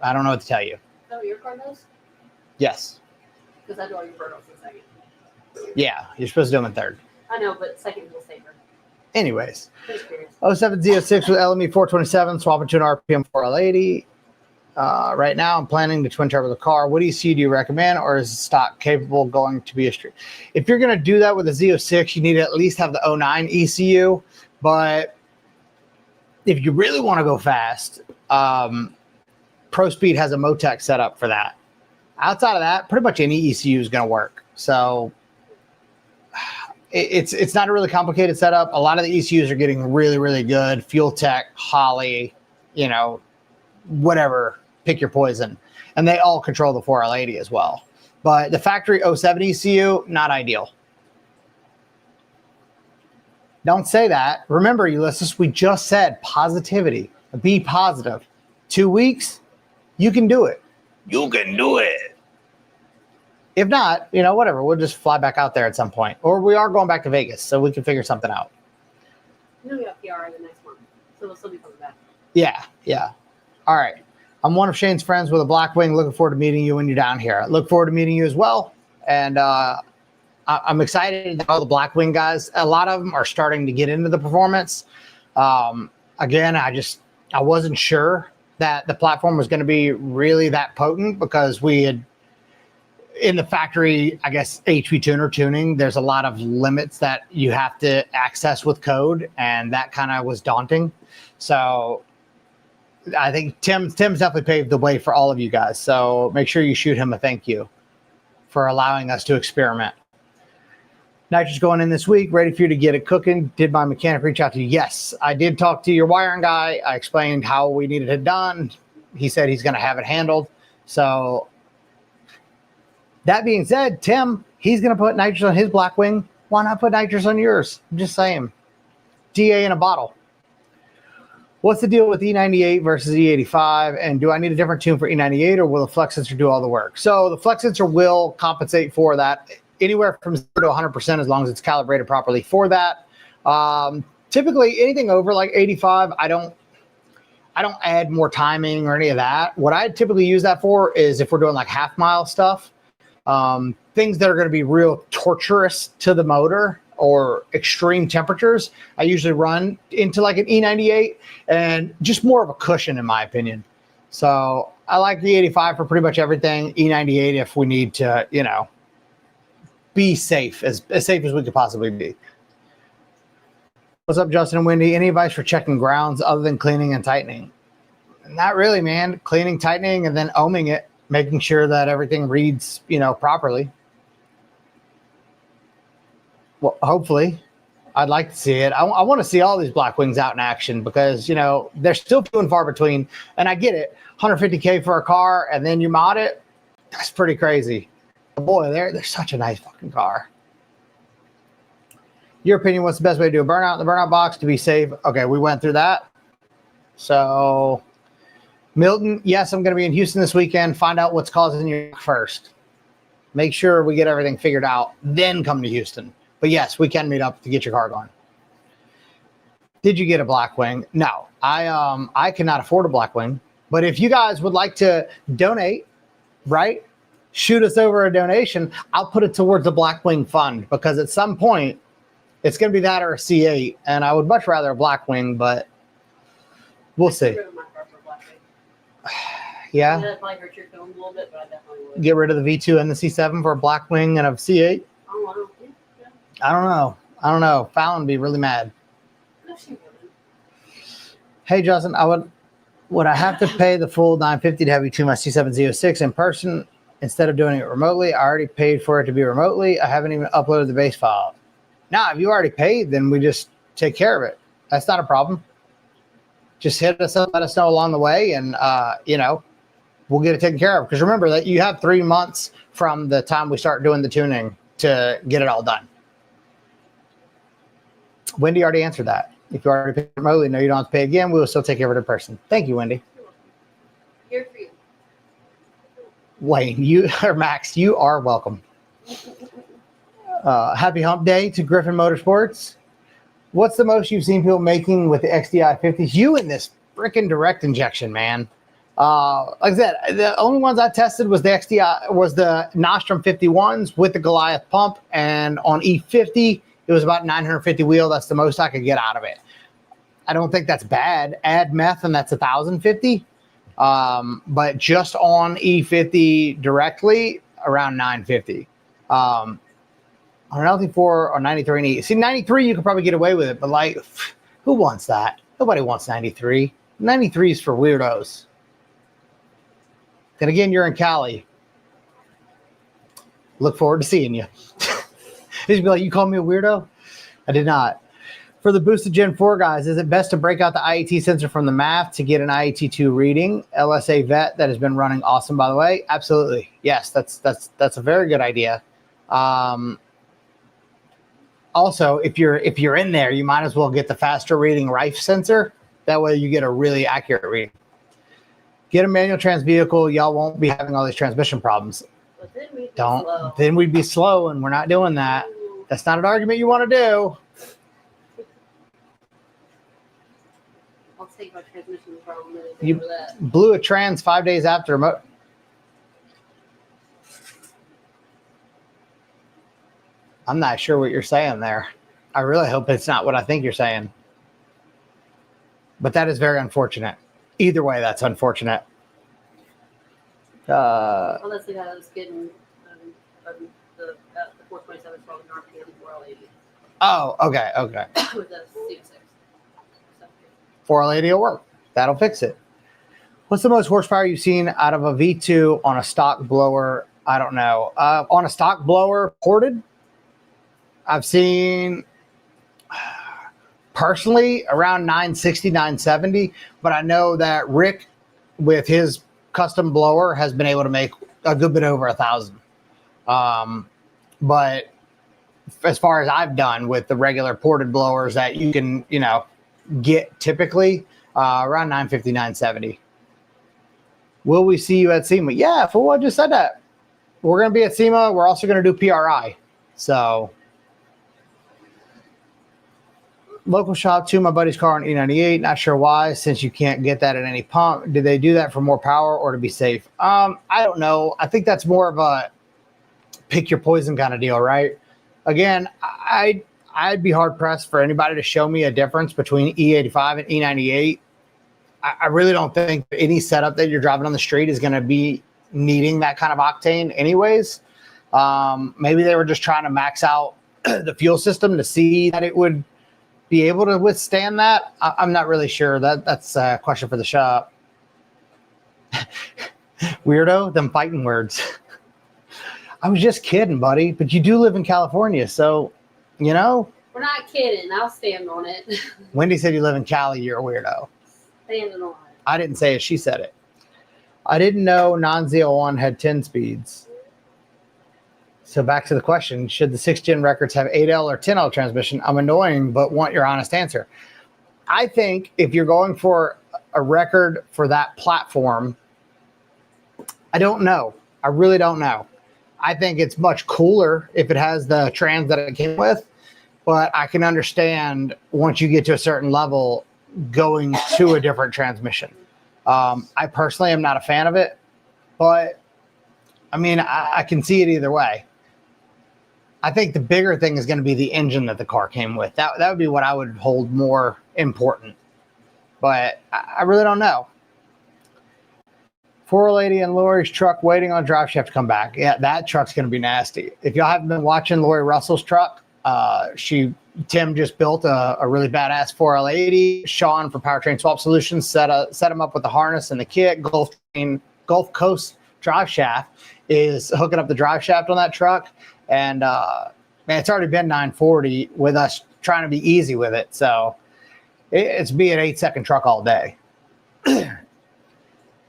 Speaker 1: I don't know what to tell you.
Speaker 2: Oh, your car knows?
Speaker 1: Yes.
Speaker 2: Because I do all your burnouts in second.
Speaker 1: Yeah, you're supposed to do them in third.
Speaker 2: I know, but second will safer.
Speaker 1: Anyways,
Speaker 2: 0706
Speaker 1: with LME 427, swapping to an RPM 4L80. Right now, I'm planning to twin turbo the car. What ECU do you recommend, or is stock capable going to be a street? If you're going to do that with a Z06, you need to at least have the 09 ECU. But if you really want to go fast, ProSpeed has a Motec setup for that. Outside of that, pretty much any ECU is going to work. So it's not a really complicated setup. A lot of the ECUs are getting really, really good. Fuel Tech, Holley, you know, whatever, pick your poison. And they all control the 4L80 as well. But the factory 07 ECU, not ideal. Don't say that. Remember, Ulysses, we just said positivity. Be positive. 2 weeks, you can do it. You can do it. If not, you know, whatever. We'll just fly back out there at some point. Or we are going back to Vegas, so we can figure something out.
Speaker 2: We got PR the next month, so we'll still be coming back.
Speaker 1: Yeah, yeah. All right. I'm one of Shane's friends with a Blackwing. Looking forward to meeting you when you're down here. Look forward to meeting you as well. And I'm excited that all the Blackwing guys, a lot of them are starting to get into the performance. Again, I wasn't sure that the platform was going to be really that potent, because we had, in the factory, I guess, HP tuner tuning, there's a lot of limits that you have to access with code, and that kind of was daunting. So I think Tim's definitely paved the way for all of you guys. So make sure you shoot him a thank you for allowing us to experiment. Nitro's going in this week, ready for you to get it cooking. Did my mechanic reach out to you? Yes, I did talk to your wiring guy. I explained how we needed it done. He said he's going to have it handled. So that being said, Tim, he's going to put nitrous on his Blackwing. Why not put nitrous on yours? I'm just saying. DA in a bottle. What's the deal with E98 versus E85? And do I need a different tune for E98 or will the flex sensor do all the work? So the flex sensor will compensate for that anywhere from 0 to 100% as long as it's calibrated properly for that. Typically anything over like 85, I don't add more timing or any of that. What I typically use that for is if we're doing like half mile stuff, things that are going to be real torturous to the motor or extreme temperatures, I usually run into like an E98 and just more of a cushion in my opinion. So I like the 85 for pretty much everything. E98 if we need to, you know, be safe, as safe as we could possibly be. What's up, Justin and Wendy? Any advice for checking grounds other than cleaning and tightening? Not really, man. Cleaning, tightening, and then ohming it, making sure that everything reads, you know, properly. Well, hopefully. I'd like to see it. I want to see all these Blackwings out in action because, you know, they're still few and far between. And I get it. 150K for a car and then you mod it. That's pretty crazy. But boy, they're such a nice fucking car. Your opinion, what's the best way to do a burnout in the burnout box to be safe? Okay, we went through that. So, Milton, yes, I'm going to be in Houston this weekend. Find out what's causing you first. Make sure we get everything figured out, then come to Houston. But yes, we can meet up to get your car going. Did you get a Blackwing? No, I cannot afford a Blackwing. But if you guys would like to donate, right, shoot us over a donation, I'll put it towards the Blackwing fund because at some point, it's going to be that or a C8, and I would much rather a Blackwing, but we'll see. Yeah.
Speaker 2: That probably hurt your film a little bit, but I definitely would.
Speaker 1: Get rid of the V2 and the C7 for a Blackwing and a C8? I don't know. Fallon would be really mad.
Speaker 2: No, she wouldn't.
Speaker 1: Hey, Justin, would I have to pay the full $950 to have you tune my C7 Z06 in person instead of doing it remotely? I already paid for it to be remotely. I haven't even uploaded the base file. Now, if you already paid, then we just take care of it. That's not a problem. Just hit us up, let us know along the way, and, you know, we'll get it taken care of. Because remember that you have 3 months from the time we start doing the tuning to get it all done. Wendy already answered that. If you already paid remotely, no, you don't have to pay again. We will still take care of it in person. Thank you, Wendy.
Speaker 2: Here for you.
Speaker 1: Wayne, you or Max, you are welcome. Happy hump day to Griffin Motorsports. What's the most you've seen people making with the XDI 50s? You in this freaking direct injection, man. Like I said, the only ones I tested was the XDI, was the Nostrum 51s with the Goliath pump, and on E50 it was about 950 wheel. That's the most I could get out of it. I don't think that's bad. Add meth and that's 1,050. But just on E50 directly, around 950. On an LT4 or 93 and E. See, 93 you could probably get away with it, but like, who wants that? Nobody wants 93. 93 is for weirdos. Then again, you're in Cali. Look forward to seeing you. He'd be like, you called me a weirdo? I did not. For the boosted Gen 4 guys, is it best to break out the IET sensor from the MAF to get an IET2 reading? LSA Vet that has been running awesome, by the way. Absolutely. Yes, that's a very good idea. Also, if you're in there, you might as well get the faster reading Rife sensor. That way you get a really accurate reading. Get a manual trans vehicle. Y'all won't be having all these transmission problems.
Speaker 2: But then we'd be slow.
Speaker 1: Then we'd be slow, and we're not doing that. That's not an argument you want to do.
Speaker 2: I'll take my transmission problem.
Speaker 1: You blew a trans 5 days after remote. I'm not sure what you're saying there. I really hope it's not what I think you're saying. But that is very unfortunate. Either way, that's unfortunate.
Speaker 2: Well, that's the guy that was getting the 427 12 RPM 480.
Speaker 1: Oh, okay.
Speaker 2: With the C6.
Speaker 1: 480 will work. That'll fix it. What's the most horsepower you've seen out of a V2 on a stock blower? I don't know. On a stock blower ported, I've seen personally around 960, 970, but I know that Rick with his custom blower has been able to make a good bit over 1,000. But as far as I've done with the regular ported blowers that you can, get typically, around 950, 970. Will we see you at SEMA? Yeah, fool, I just said that. We're going to be at SEMA. We're also going to do PRI. So, local shop to my buddy's car on E98. Not sure why, since you can't get that at any pump. Did they do that for more power or to be safe? I don't know. I think that's more of a pick your poison kind of deal, right? Again, I'd be hard pressed for anybody to show me a difference between E85 and E98. I really don't think any setup that you're driving on the street is going to be needing that kind of octane anyways. Maybe they were just trying to max out the fuel system to see that it would be able to withstand that. I'm not really sure. That's a question for the shop. Weirdo, them fighting words. I was just kidding, buddy. But you do live in California, so, you know.
Speaker 2: We're not kidding. I'll stand on it.
Speaker 1: Wendy said you live in Cali. You're a weirdo.
Speaker 2: Standing on it.
Speaker 1: I didn't say it. She said it. I didn't know non-Z01 had 10 speeds. So back to the question, should the 6th gen records have 8L or 10L transmission? I'm annoying, but want your honest answer. I think if you're going for a record for that platform, I don't know. I really don't know. I think it's much cooler if it has the trans that it came with, but I can understand once you get to a certain level going to a different transmission. I personally am not a fan of it, but I mean, I can see it either way. I think the bigger thing is going to be the engine that the car came with. That would be what I would hold more important, but I really don't know. 480 and Lori's truck waiting on drive shaft to come back. Yeah, that truck's going to be nasty. If y'all haven't been watching Lori Russell's truck, Tim just built a really badass 4L80. Sean from Powertrain Swap Solutions set him up with the harness and the kit. Gulf Coast drive shaft is hooking up the drive shaft on that truck. And man, it's already been 940 with us trying to be easy with it. So it's be an 8-second truck all day.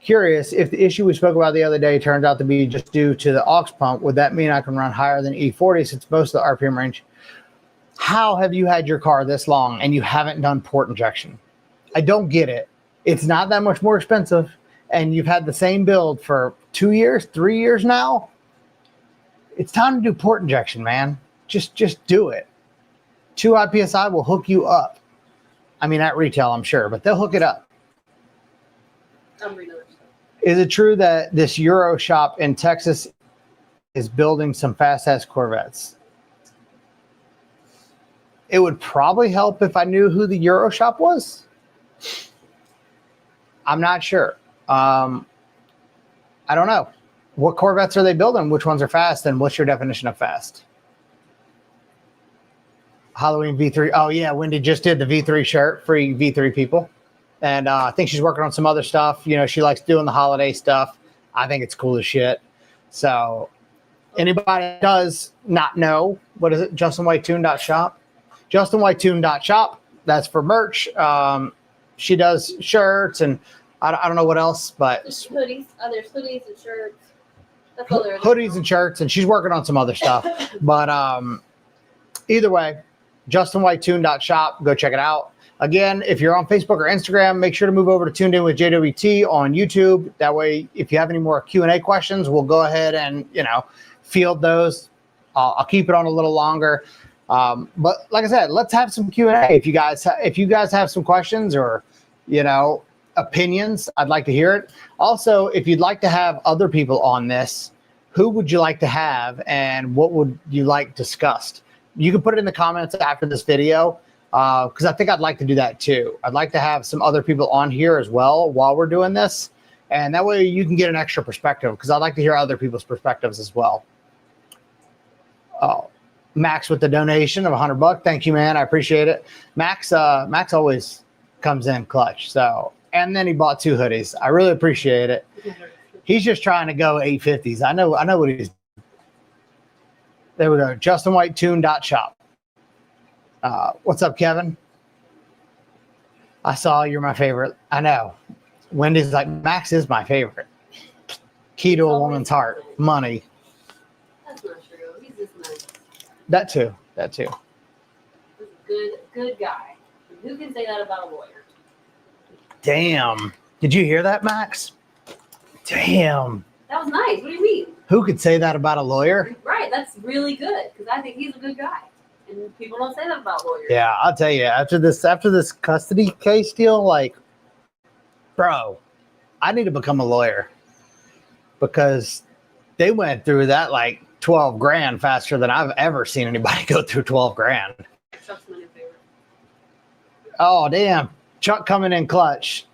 Speaker 1: Curious, if the issue we spoke about the other day turns out to be just due to the aux pump, would that mean I can run higher than E40 since most of the RPM range? How have you had your car this long and you haven't done port injection? I don't get it. It's not that much more expensive, and you've had the same build for 2 years, 3 years now. It's time to do port injection, man. Just do it. 2 PSI will hook you up. I mean, at retail, I'm sure, but they'll hook it up. Is it true that this Euro shop in Texas is building some fast-ass Corvettes? It would probably help if I knew who the Euro shop was. I'm not sure. I don't know. What Corvettes are they building? Which ones are fast? And what's your definition of fast? Halloween V3. Oh, yeah. Wendy just did the V3 shirt, free V3 people. And I think she's working on some other stuff. You know, she likes doing the holiday stuff. I think it's cool as shit. So anybody that does not know, what is it? JustinWhiteTune.shop. JustinWhiteTune.shop. That's for merch. She does shirts and I don't know what else, but
Speaker 2: hoodies. There's hoodies and shirts. That's all there is.
Speaker 1: Hoodies and shirts, and she's working on some other stuff. But either way, JustinWhiteTune.shop. Go check it out. Again, if you're on Facebook or Instagram, make sure to move over to Tuned In with JWT on YouTube. That way, if you have any more Q&A questions, we'll go ahead and, field those. I'll keep it on a little longer. But like I said, let's have some Q&A. If you guys have some questions or, opinions, I'd like to hear it. Also, if you'd like to have other people on this, who would you like to have and what would you like discussed? You can put it in the comments after this video. Because I think I'd like to do that too. I'd like to have some other people on here as well while we're doing this. And that way you can get an extra perspective because I'd like to hear other people's perspectives as well. Oh, Max with the donation of $100. Thank you, man. I appreciate it. Max always comes in clutch. So, and then he bought 2 hoodies. I really appreciate it. He's just trying to go 850s. I know what he's. There we go. JustinWhiteTune.shop. What's up, Kevin? I saw you're my favorite. I know. Wendy's like, Max is my favorite. Key to a woman's heart. Money.
Speaker 2: That's not true. He's just nice.
Speaker 1: That too.
Speaker 2: He's a good guy. Who can say that about a lawyer?
Speaker 1: Damn. Did you hear that, Max? Damn.
Speaker 2: That was nice. What do you mean?
Speaker 1: Who could say that about a lawyer?
Speaker 2: Right. That's really good because I think he's a good guy, and people don't say that about lawyers.
Speaker 1: Yeah, I'll tell you. After this custody case deal, like, bro, I need to become a lawyer because they went through that like 12 grand faster than I've ever seen anybody go through 12 grand.
Speaker 2: Chuck's my new favorite.
Speaker 1: Oh, damn. Chuck coming in clutch.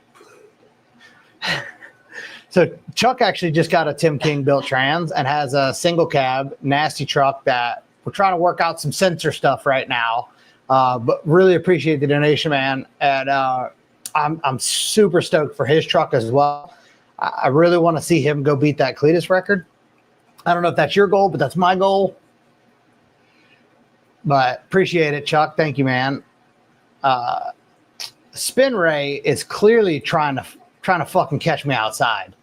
Speaker 1: So Chuck actually just got a Tim King built trans and has a single cab, nasty truck that we're trying to work out some sensor stuff right now. But really appreciate the donation, man. And I'm super stoked for his truck as well. I really want to see him go beat that Cletus record. I don't know if that's your goal, but that's my goal. But appreciate it, Chuck. Thank you, man. Spin Ray is clearly trying to fucking catch me outside.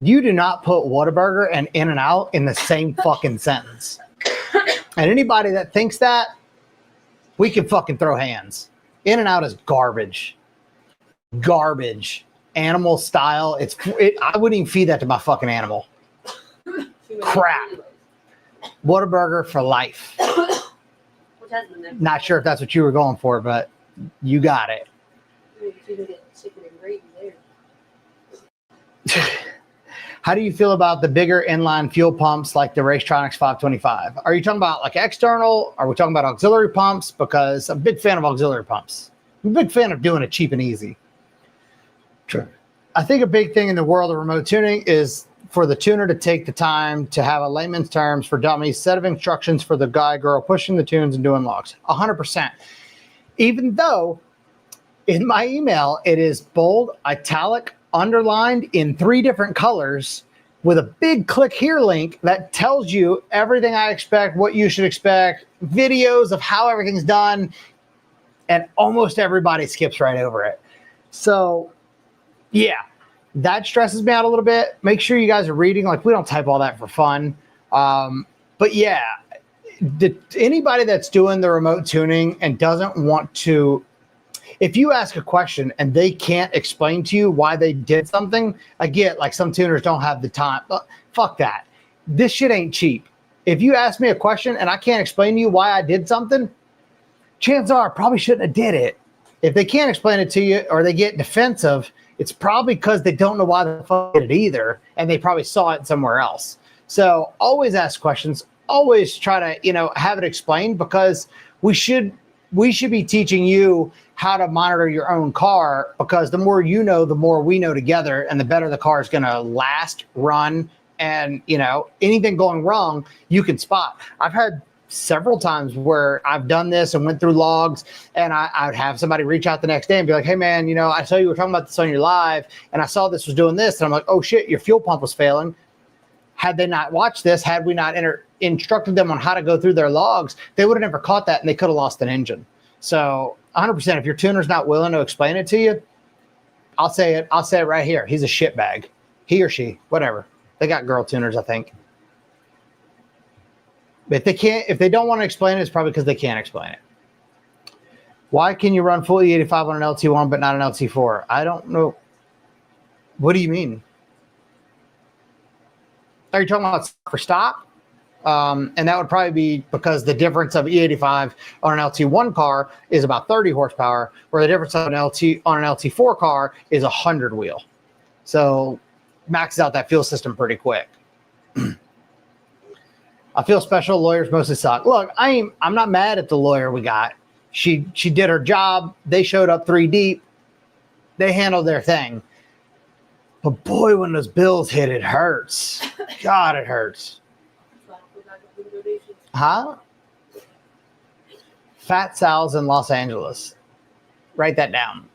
Speaker 1: You do not put Whataburger and In-N-Out in the same fucking sentence. And anybody that thinks that, we can fucking throw hands. In-N-Out is garbage. Garbage. Animal style. I wouldn't even feed that to my fucking animal. Crap. Whataburger for life. Not sure if that's what you were going for, but you got it.
Speaker 2: You can get chicken and gravy there.
Speaker 1: How do you feel about the bigger inline fuel pumps like the Racetronics 525? Are you talking about like external? Are we talking about auxiliary pumps? Because I'm a big fan of auxiliary pumps. I'm a big fan of doing it cheap and easy. Sure. I think a big thing in the world of remote tuning is for the tuner to take the time to have a layman's terms for dummies set of instructions for the guy, girl, pushing the tunes and doing logs. 100%. Even though in my email, it is bold, italic, underlined in 3 different colors with a big click here link that tells you everything I expect, what you should expect, videos of how everything's done, and almost everybody skips right over it. So, yeah, that stresses me out a little bit. Make sure you guys are reading. Like, we don't type all that for fun. But yeah, anybody that's doing the remote tuning and doesn't want to, if you ask a question and they can't explain to you why they did something, I get like some tuners don't have the time. Fuck that. This shit ain't cheap. If you ask me a question and I can't explain to you why I did something, chances are I probably shouldn't have did it. If they can't explain it to you or they get defensive, it's probably because they don't know why the fuck did it either, and they probably saw it somewhere else. So always ask questions. Always try to, have it explained, because we should be teaching you how to monitor your own car, because the more you know, the more we know together, and the better the car is going to last, run, and, anything going wrong, you can spot. I've had several times where I've done this and went through logs, and I'd have somebody reach out the next day and be like, hey man, I saw you were talking about this on your live, and I saw this was doing this. And I'm like, oh shit, your fuel pump was failing. Had they not watched this, had we not instructed them on how to go through their logs, they would have never caught that, and they could have lost an engine. So 100%, if your tuner's not willing to explain it to you, I'll say it right here. He's a shitbag. He or she, whatever. They got girl tuners, I think. But if they don't want to explain it, it's probably because they can't explain it. Why can you run full E85 on an LT1 but not an LT4? I don't know. What do you mean? Are you talking about for stock? And that would probably be because the difference of E85 on an LT1 car is about 30 horsepower, where the difference on an LT4 car is 100 wheel. So maxes out that fuel system pretty quick. I feel special. Lawyers mostly suck. Look, I'm not mad at the lawyer we got. She did her job. They showed up 3 deep. They handled their thing. But boy, when those bills hit, it hurts. God, it hurts. Huh? Fat Sal's in Los Angeles. Write that down.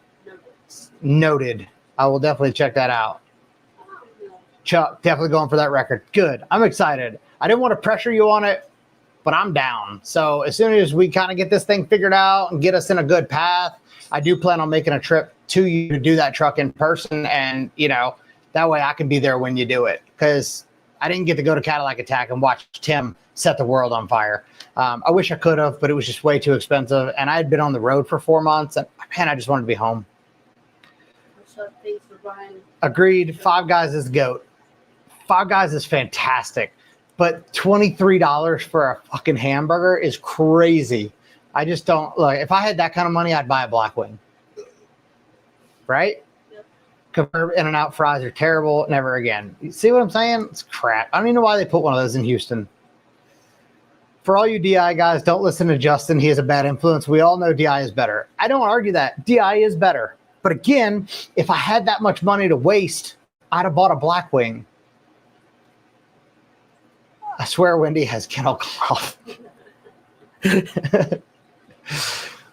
Speaker 1: Noted. I will definitely check that out. Chuck, definitely going for that record. Good. I'm excited. I didn't want to pressure you on it, but I'm down. So as soon as we kind of get this thing figured out and get us in a good path, I do plan on making a trip to you to do that truck in person. And, that way I can be there when you do it. Because I didn't get to go to Cadillac Attack and watch Tim set the world on fire. I wish I could have, but it was just way too expensive. And I had been on the road for 4 months. And, man, I just wanted to be home.
Speaker 2: Chuck, thanks for buying.
Speaker 1: Agreed. Five Guys is the GOAT. Five Guys is fantastic, but $23 for a fucking hamburger is crazy. I just don't like. If I had that kind of money, I'd buy a Blackwing. Right? Yep. In-N-Out fries are terrible. Never again. You see what I'm saying? It's crap. I don't even know why they put one of those in Houston. For all you DI guys, don't listen to Justin. He is a bad influence. We all know DI is better. I don't argue that. DI is better. But again, if I had that much money to waste, I'd have bought a Blackwing. I swear Wendy has kennel cough.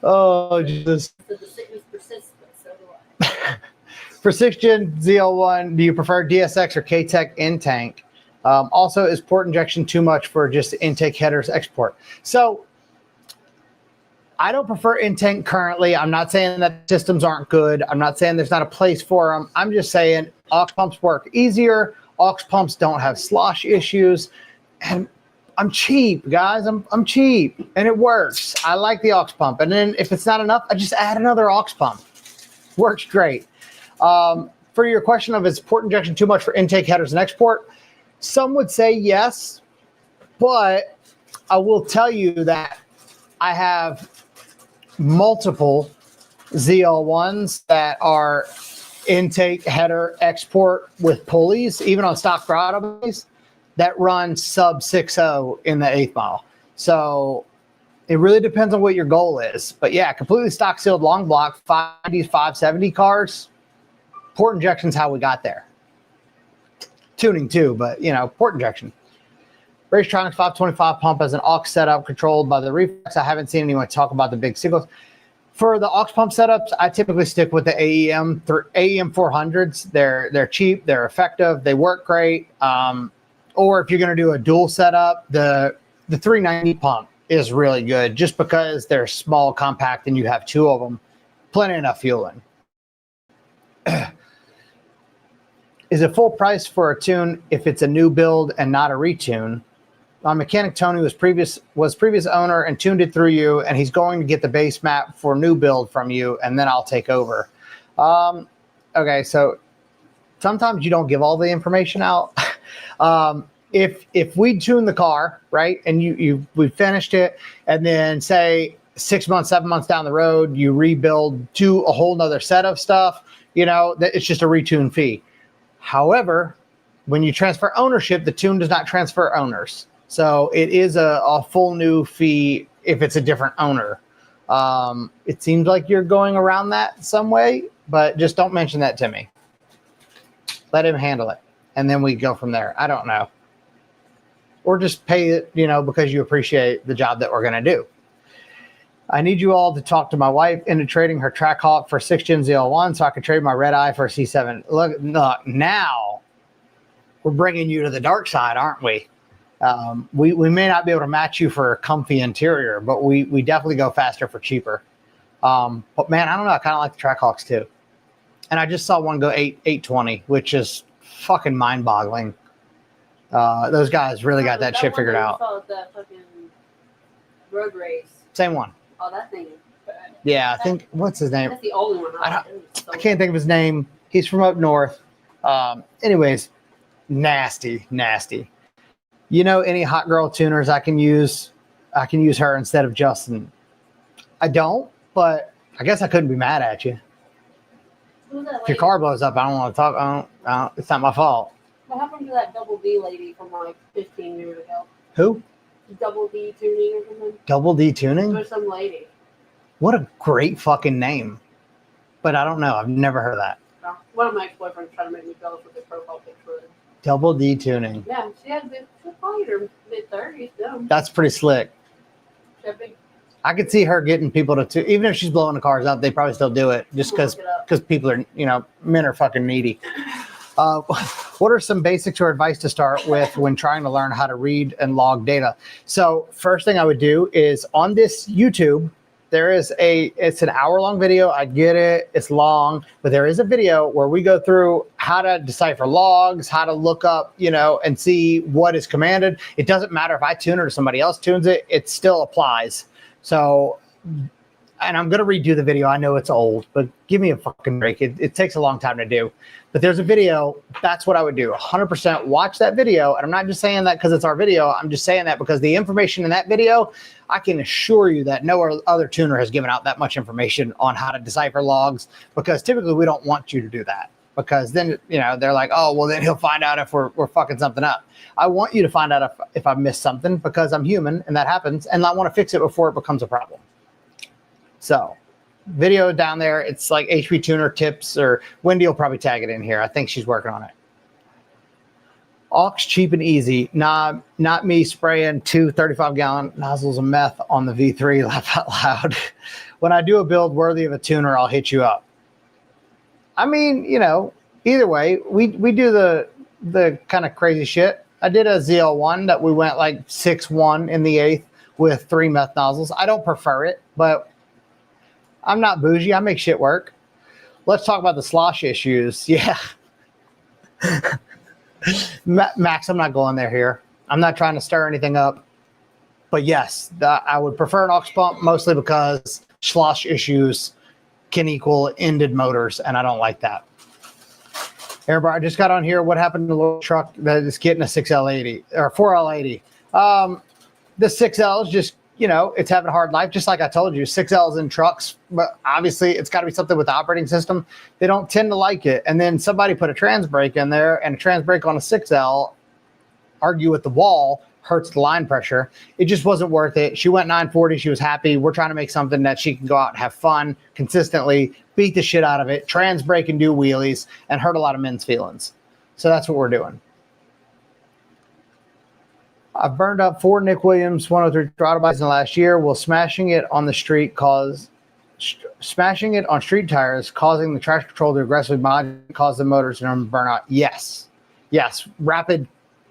Speaker 1: Oh, Jesus.
Speaker 2: So the sickness persists, but so do I.
Speaker 1: For 6th Gen ZL1, do you prefer DSX or K-Tech in-tank? Also, is port injection too much for just intake headers export? So, I don't prefer in-tank currently. I'm not saying that systems aren't good. I'm not saying there's not a place for them. I'm just saying aux pumps work easier. Aux pumps don't have slosh issues. And I'm cheap, guys. I'm cheap, and it works. I like the aux pump. And then if it's not enough, I just add another aux pump. Works great. For your question of is port injection too much for intake headers and export, some would say yes, but I will tell you that I have multiple ZL1s that are intake header export with pulleys, even on stock throttleways, that run sub 6.0 in the 8th mile. So it really depends on what your goal is. But yeah, completely stock sealed long block, 590s, 570 cars, port injection is how we got there. Tuning too, but you know, port injection. Racetronics 525 pump as an aux setup controlled by the reflex. I haven't seen anyone talk about the big signals. For the aux pump setups, I typically stick with the AEM 400s. They're cheap, they're effective, they work great. Or if you're going to do a dual setup, the 390 pump is really good just because they're small, compact, and you have two of them. Plenty enough fueling. Is it full price for a tune if it's a new build and not a retune? My mechanic Tony was previous owner and tuned it through you, and he's going to get the base map for new build from you, and then I'll take over. Okay, so sometimes you don't give all the information out. If we tune the car, right, and we finished it, and then say 6 months, 7 months down the road, you rebuild to a whole nother set of stuff, you know, it's just a retune fee. However, when you transfer ownership, the tune does not transfer owners. So it is a full new fee if it's a different owner. It seems like you're going around that some way, but just don't mention that to me. Let him handle it. And then we go from there. I don't know. Or just pay it, you know, because you appreciate the job that we're going to do. I need you all to talk to my wife into trading her Trackhawk for 6th Gen ZL1 so I can trade my red eye for a C7. Look, now we're bringing you to the dark side, aren't we? We may not be able to match you for a comfy interior, but we definitely go faster for cheaper. But man, I don't know. I kind of like the Trackhawks too. And I just saw one go 820, which is fucking mind-boggling. Those guys really got that shit figured out.
Speaker 2: Saw that fucking road race.
Speaker 1: Same one.
Speaker 2: Oh, that thing.
Speaker 1: Yeah, I think, what's his name?
Speaker 2: That's the only one.
Speaker 1: I can't think of his name. He's from up north. Anyways, nasty. You know, any hot girl tuners I can use her instead of Justin. I don't, but I guess I couldn't be mad at you. If your car blows up, I don't want to talk. It's not my fault.
Speaker 2: What happened to that Double D lady from like 15 years ago?
Speaker 1: Who?
Speaker 2: Double D tuning or something?
Speaker 1: Double D tuning?
Speaker 2: There's some lady.
Speaker 1: What a great fucking name. But I don't know. I've never heard of that.
Speaker 2: No. One of my ex-boyfriends tried to make me jealous with the profile picture.
Speaker 1: Double D tuning.
Speaker 2: Yeah, she had probably her mid-30s. No.
Speaker 1: That's pretty slick. I could see her getting people to tune. Even if she's blowing the cars up, they probably still do it just because people are, you know, men are fucking needy. What are some basics or advice to start with when trying to learn how to read and log data? So first thing I would do is on this YouTube, it's an hour-long video. I get it. It's long, but there is a video where we go through how to decipher logs, how to look up, you know, and see what is commanded. It doesn't matter if I tune it or somebody else tunes it. It still applies. So and I'm going to redo the video. I know it's old, but give me a fucking break. It takes a long time to do. But there's a video. That's what I would do. 100% watch that video. And I'm not just saying that because it's our video. I'm just saying that because the information in that video, I can assure you that no other tuner has given out that much information on how to decipher logs, because typically we don't want you to do that, because then, they're like, oh, well, then he'll find out if we're fucking something up. I want you to find out if I missed something, because I'm human and that happens, and I want to fix it before it becomes a problem. So video down there, it's like HP tuner tips, or Wendy will probably tag it in here. I think she's working on it. Aux cheap and easy. Nah, not me spraying 2 35-gallon nozzles of meth on the V3. Laugh out loud. When I do a build worthy of a tuner, I'll hit you up. I mean, either way, we do the kind of crazy shit. I did a ZL1 that we went like 6-1 in the 8th with 3 meth nozzles. I don't prefer it, but I'm not bougie. I make shit work. Let's talk about the slosh issues. Yeah. Max, I'm not going there here. I'm not trying to stir anything up. But yes, I would prefer an aux pump, mostly because slosh issues can equal ended motors, and I don't like that. Everybody, I just got on here. What happened to the little truck that is getting a 6L80 or 4L80? The 6L is just, it's having a hard life. Just like I told you, 6Ls in trucks, but obviously it's got to be something with the operating system. They don't tend to like it. And then somebody put a trans brake in there, and a trans brake on a 6L, argue with the wall, hurts the line pressure. It just wasn't worth it. She went 940. She was happy. We're trying to make something that she can go out and have fun consistently, beat the shit out of it, trans brake and do wheelies, and hurt a lot of men's feelings. So that's what we're doing. I've burned up 4 Nick Williams 103 throttle bodies in the last year. Will smashing it on street tires causing the traction control to aggressively modulate, cause the motors to burn out? Yes. Rapid,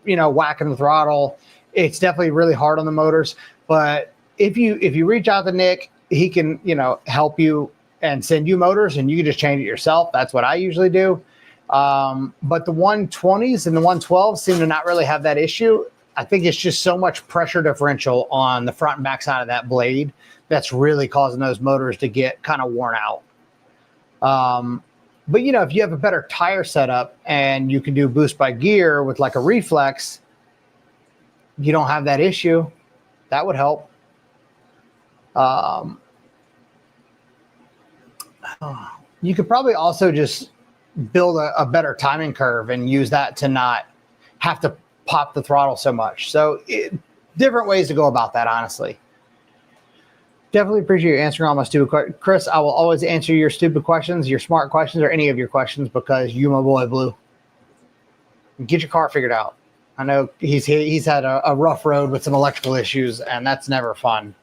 Speaker 1: whacking the throttle. It's definitely really hard on the motors. But if you reach out to Nick, he can, help you and send you motors, and you can just change it yourself. That's what I usually do. But the 120s and the 112s seem to not really have that issue. I think it's just so much pressure differential on the front and back side of that blade that's really causing those motors to get kind of worn out. But if you have a better tire setup and you can do boost by gear with like a reflex, you don't have that issue. That would help. You could probably also just build a better timing curve and use that to not have to pop the throttle so much. So different ways to go about that, honestly. Definitely appreciate you answering all my stupid questions. Chris, I will always answer your stupid questions, your smart questions, or any of your questions, because you my boy Blue. Get your car figured out. I know he's had a rough road with some electrical issues, and that's never fun.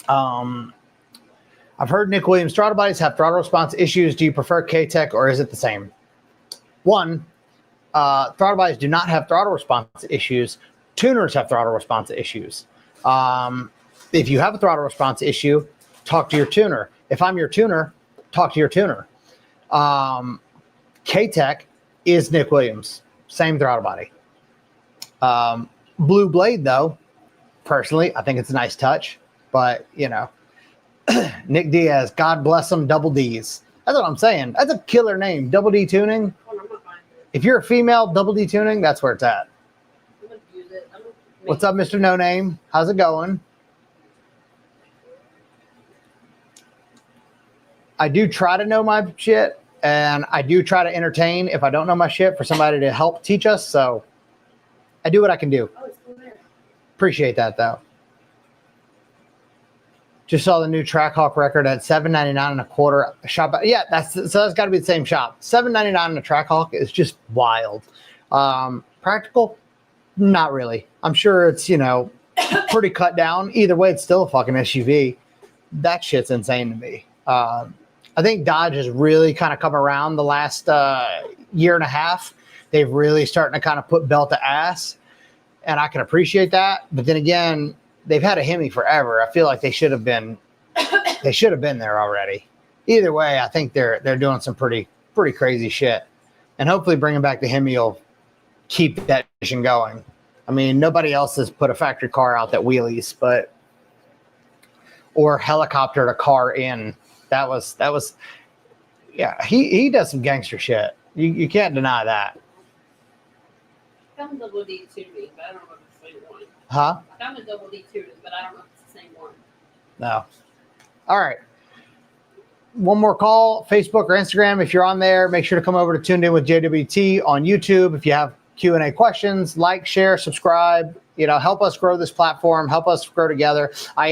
Speaker 1: I've heard Nick Williams throttle bodies have throttle response issues. Do you prefer K-Tech, or is it the same? One, throttle bodies do not have throttle response issues. Tuners have throttle response issues. If you have a throttle response issue, talk to your tuner. If I'm your tuner, talk to your tuner. K-Tech is Nick Williams. Same throttle body. Blue Blade, though, personally, I think it's a nice touch. But, Nick Diaz, God bless him, double D's. That's what I'm saying. That's a killer name, Double D Tuning. If you're a female, Double D Tuning, that's where it's at.
Speaker 2: I'm gonna use it.
Speaker 1: What's up, Mr. No Name? How's it going? I do try to know my shit, and I do try to entertain, if I don't know my shit, for somebody to help teach us. So I do what I can do.
Speaker 2: Oh, it's still there.
Speaker 1: Appreciate that, though. Just saw the new Trackhawk record at $7.99 and a quarter shop. Yeah, that's got to be the same shop. $7.99 in a Trackhawk is just wild. Practical? Not really. I'm sure it's pretty cut down. Either way, it's still a fucking SUV. That shit's insane to me. I think Dodge has really kind of come around the last year and a half. They've really starting to kind of put belt to ass, and I can appreciate that. But then again, they've had a Hemi forever. I feel like they should have been there already. Either way, I think they're doing some pretty crazy shit, and hopefully bringing back the Hemi will keep that vision going. I mean, nobody else has put a factory car out that wheelies, but or helicoptered a car in. That was yeah, he does some gangster shit. You can't deny that.
Speaker 2: I found double D tuning, but I don't know if it's the same one.
Speaker 1: Huh?
Speaker 2: I found a double D tuning, but I don't know if it's the same one.
Speaker 1: No. All right. One more call, Facebook or Instagram. If you're on there, make sure to come over to Tuned In with JWT on YouTube. If you have Q&A questions, like, share, subscribe, help us grow this platform, help us grow together. I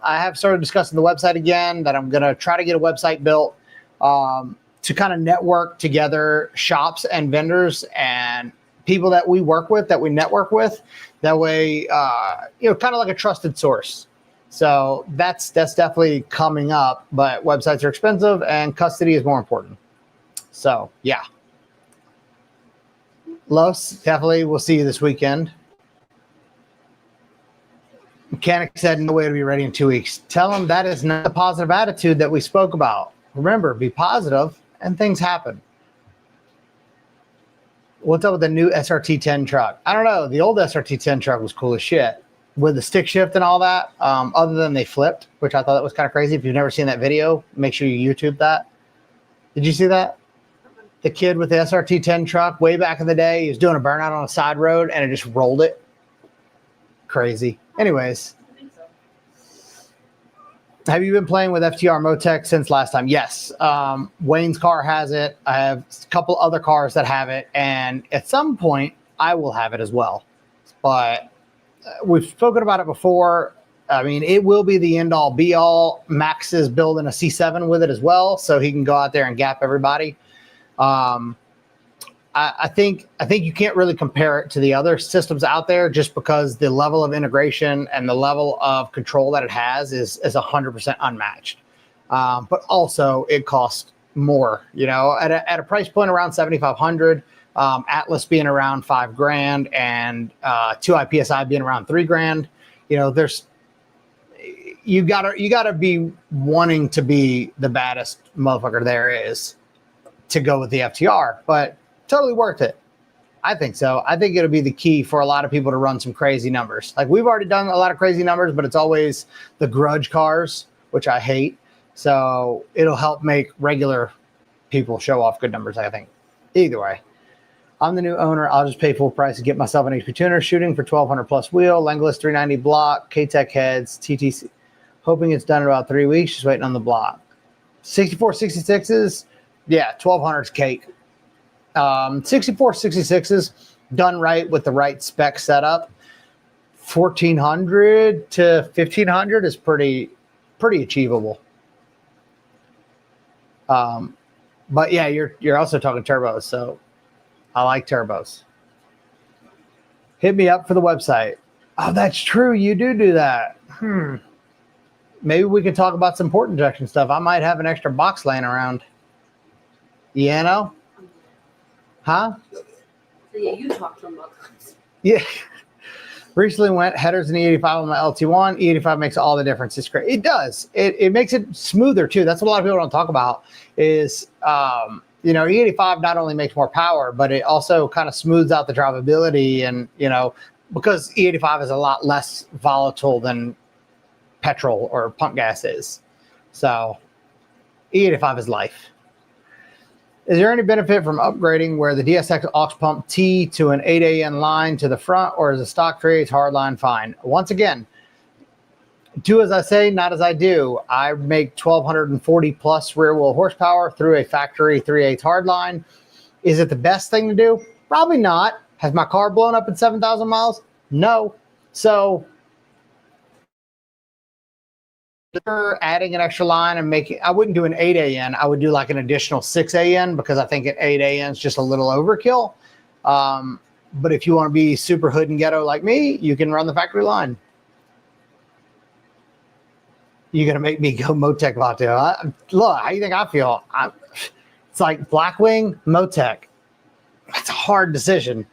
Speaker 1: have started discussing the website again, that I'm going to try to get a website built to kind of network together shops and vendors and people that we work with, that we network with. That way, kind of like a trusted source. So that's definitely coming up, but websites are expensive and custody is more important. So yeah. Los, definitely we'll see you this weekend. Mechanic said no way to be ready in 2 weeks. Tell him that is not the positive attitude that we spoke about. Remember, be positive and things happen. What's up with the new SRT10 truck? I don't know. The old SRT10 truck was cool as shit with the stick shift and all that. Other than they flipped, which I thought that was kind of crazy. If you've never seen that video, make sure you YouTube that. Did you see that? The kid with the SRT10 truck way back in the day, he was doing a burnout on a side road and it just rolled it. Crazy. Anyways.
Speaker 2: I think so.
Speaker 1: Have you been playing with FTR Motec since last time? Yes. Wayne's car has it. I have a couple other cars that have it. And at some point, I will have it as well. But we've spoken about it before. I mean, it will be the end-all, be-all. Max is building a C7 with it as well, so he can go out there and gap everybody. I think you can't really compare it to the other systems out there just because the level of integration and the level of control that it has is 100% unmatched. But also it costs more, at a price point around $7,500, Atlas being around $5,000 and 2iPSI being around $3,000. You gotta be wanting to be the baddest motherfucker there is to go with the FTR, but totally worth it. I think so. I think it'll be the key for a lot of people to run some crazy numbers. Like we've already done a lot of crazy numbers, but it's always the grudge cars, which I hate. So it'll help make regular people show off good numbers, I think. Either way, I'm the new owner. I'll just pay full price and get myself an HP tuner shooting for 1200 plus wheel, Langlis 390 block, K-Tech heads, TTC. Hoping it's done in about 3 weeks. Just waiting on the block. 6466s, yeah, 1200's cake. 6466s done right with the right spec setup. 1400 to 1500 is pretty achievable. But yeah, you're also talking turbos, so I like turbos. Hit me up for the website. Oh, that's true. You do that. Maybe we can talk about some port injection stuff. I might have an extra box laying around. Huh?
Speaker 2: So yeah, you talked to him about this.
Speaker 1: Yeah. Recently went headers in E85 on my LT1. E85 makes all the difference. It's great. It does. It makes it smoother too. That's what a lot of people don't talk about is, E85 not only makes more power, but it also kind of smooths out the drivability and, because E85 is a lot less volatile than petrol or pump gas is. So E85 is life. Is there any benefit from upgrading where the DSX aux pump T to an 8AN line to the front, or is a stock 3/8 hard line fine? Once again, do as I say, not as I do. I make 1240 plus rear wheel horsepower through a factory 3/8 hard line. Is it the best thing to do? Probably not. Has my car blown up in 7,000 miles? No. So adding an extra line and I wouldn't do an 8AN. I would do like an additional 6AN because I think an 8AN is just a little overkill. But if you want to be super hood and ghetto like me, you can run the factory line. You're going to make me go Motec Vato. Look, how do you think I feel? It's like Blackwing, Motec. That's a hard decision.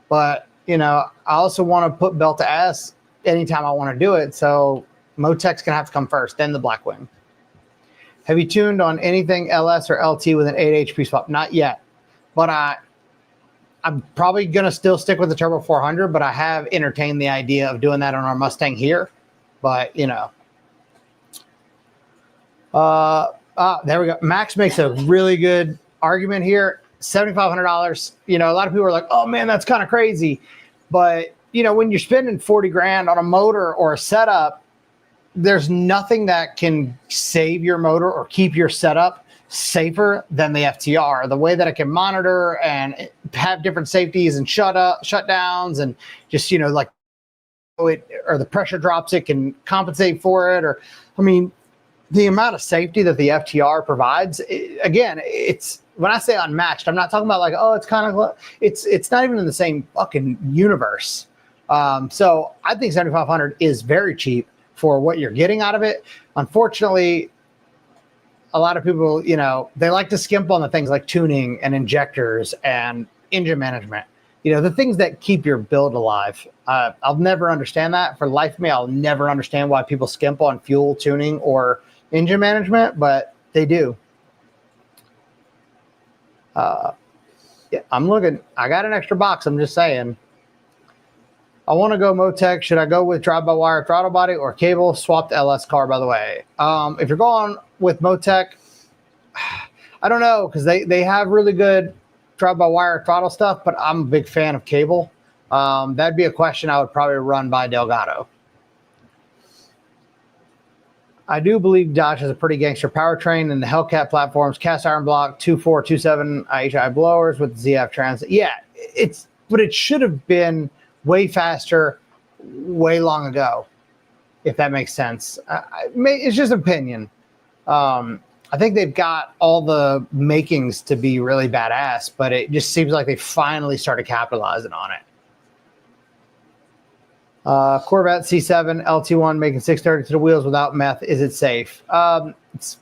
Speaker 1: But, I also want to put belt to ass anytime I want to do it. So Motec's going to have to come first, then the Blackwing. Have you tuned on anything LS or LT with an 8 HP swap? Not yet. But I'm probably going to still stick with the Turbo 400, but I have entertained the idea of doing that on our Mustang here. But, There we go. Max makes a really good argument here. $7,500. You know, a lot of people are like, oh man, that's kind of crazy. But you know, when you're spending 40 grand on a motor or a setup, there's nothing that can save your motor or keep your setup safer than the FTR. The way that it can monitor and have different safeties and shutdowns and just, you know, like it, or the pressure drops, it can compensate for it. Or, I mean, the amount of safety that the FTR provides, again, it's, when I say unmatched, I'm not talking about like, oh, it's kind of, it's not even in the same fucking universe. So I think 7,500 is very cheap for what you're getting out of it. Unfortunately, a lot of people, you know, they like to skimp on the things like tuning and injectors and engine management, you know, the things that keep your build alive. I'll never understand that. For the life of me, I'll never understand why people skimp on fuel, tuning, or engine management, but they do. Yeah, I'm looking. I got an extra box. I'm just saying. I want to go Motec. Should I go with drive-by-wire throttle body or cable swapped LS car, by the way? If you're going with Motec, I don't know, because they have really good drive-by-wire throttle stuff, but I'm a big fan of cable. That'd be a question I would probably run by Delgado. I do believe Dodge has a pretty gangster powertrain, and the Hellcat platforms, cast iron block, 2.4, 2.7 HI blowers with the ZF transit. Yeah, but it should have been way faster, way long ago, if that makes sense. It's just opinion. I think they've got all the makings to be really badass, but it just seems like they finally started capitalizing on it. Corvette C7 LT1 making 630 to the wheels without meth. Is it safe? It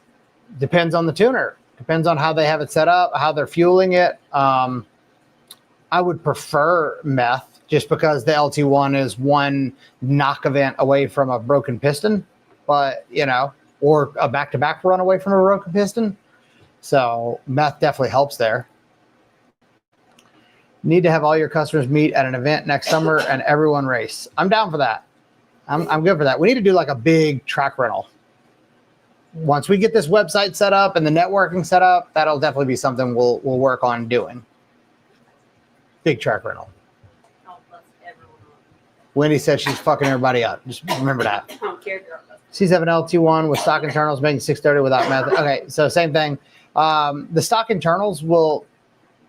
Speaker 1: depends on the tuner. Depends on how they have it set up, how they're fueling it. I would prefer meth just because the LT1 is one knock event away from a broken piston, but you know, or a back-to-back run away from a broken piston. So meth definitely helps there. Need to have all your customers meet at an event next summer and everyone race. I'm down for that. I'm good for that. We need to do like a big track rental. Once we get this website set up and the networking set up, that'll definitely be something we'll work on doing. Big track rental. Wendy said she's fucking everybody up. Just remember that. C7 LT1 with stock internals making 630 without method. Okay, so same thing. The stock internals will,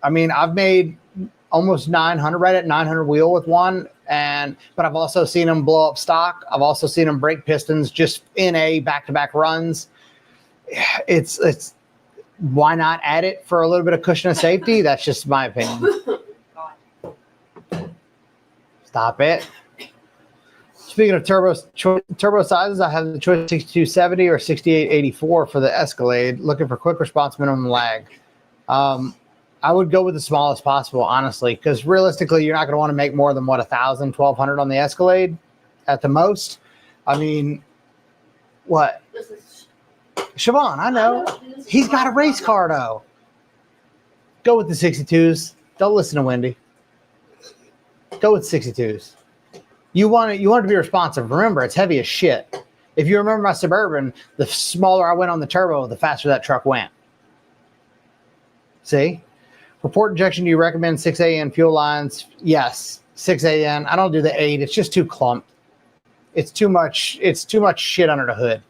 Speaker 1: I mean, I've made almost 900, right at 900 wheel with one, but I've also seen them blow up stock. I've also seen them break pistons just in a back-to-back runs. It's why not add it for a little bit of cushion of safety? That's just my opinion. Stop it. Speaking of turbo sizes, I have the choice 6270 or 6884 for the Escalade. Looking for quick response, minimum lag. I would go with the smallest possible, honestly, because realistically, you're not going to want to make more than, what, 1,000, 1,200 on the Escalade at the most. I mean, what?
Speaker 2: This is
Speaker 1: Siobhan, I know. He's got a race car, though. Go with the 62s. Don't listen to Wendy. Go with 62s. You want it to be responsive. Remember, it's heavy as shit. If you remember my Suburban, the smaller I went on the turbo, the faster that truck went. See? For port injection, do you recommend 6AN fuel lines? Yes, 6AN. I don't do the 8. It's just too clumped. It's too much shit under the hood.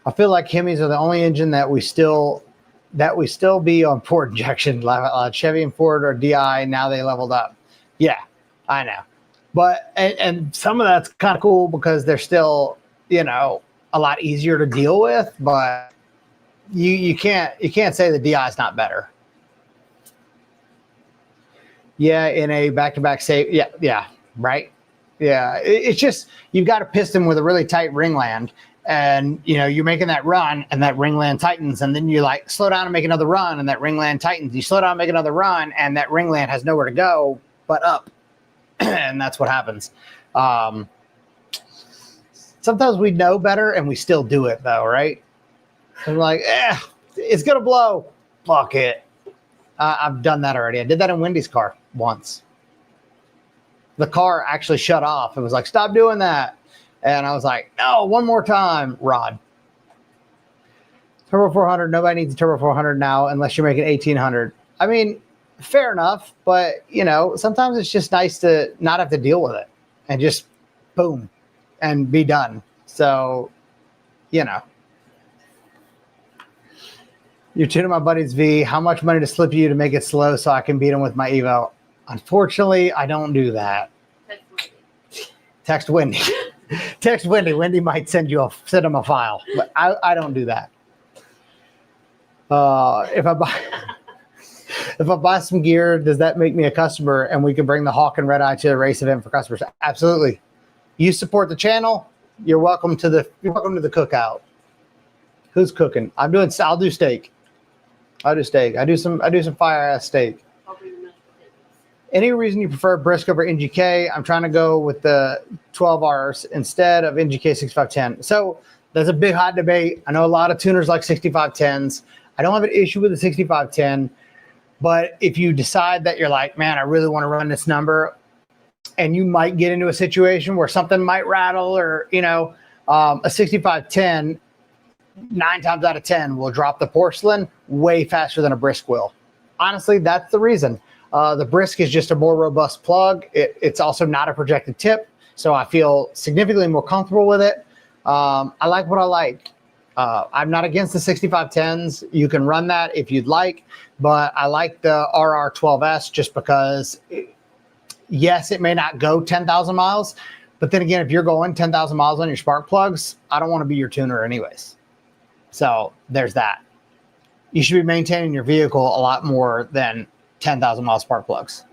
Speaker 1: I feel like Hemis are the only engine that we still be on port injection. Chevy and Ford are DI. Now they leveled up. Yeah, I know. But and some of that's kind of cool because they're still, you know, a lot easier to deal with. But you can't say the DI is not better. Yeah, in a back-to-back safe. Yeah, right. Yeah, it's just you've got a piston with a really tight ringland, and you know you're making that run, and that ringland tightens, and then you like slow down and make another run, and that ringland tightens. You slow down and make another run, and that ringland has nowhere to go but up, and that's what happens. Sometimes we know better, and we still do it though, right? I'm like, it's gonna blow. Fuck it. I've done that already. I did that in Wendy's car once. The car actually shut off. It was like, stop doing that. And I was like, no, one more time, Rod. Turbo 400, nobody needs a Turbo 400 now unless you're making 1800. I mean, fair enough, but you know, sometimes it's just nice to not have to deal with it and just boom and be done. So, you know. You're tuning my buddy's V. How much money to slip you to make it slow so I can beat him with my Evo? Unfortunately, I don't do that. Text Wendy. Text Wendy. Wendy might send him a file, but I don't do that. If I buy some gear, does that make me a customer and we can bring the Hawk and Red Eye to the race event for customers? Absolutely. You support the channel, you're welcome to the cookout. Who's cooking? I'll do steak. I do some fire ass steak. Any reason you prefer Brisk over NGK? I'm trying to go with the 12Rs instead of NGK 6510. So there's a big hot debate. I know a lot of tuners like 6510s. I don't have an issue with the 6510, but if you decide that you're like, man, I really want to run this number, and you might get into a situation where something might rattle, or you know, a 6510. 9 times out of 10 will drop the porcelain way faster than a Brisk will. Honestly, that's the reason. The Brisk is just a more robust plug. It's also not a projected tip, so I feel significantly more comfortable with it. I like what I like. I'm not against the 6510s. You can run that if you'd like, but I like the RR12S just because, yes, it may not go 10,000 miles, but then again, if you're going 10,000 miles on your spark plugs, I don't want to be your tuner anyways. So there's that. You should be maintaining your vehicle a lot more than 10,000 mile spark plugs.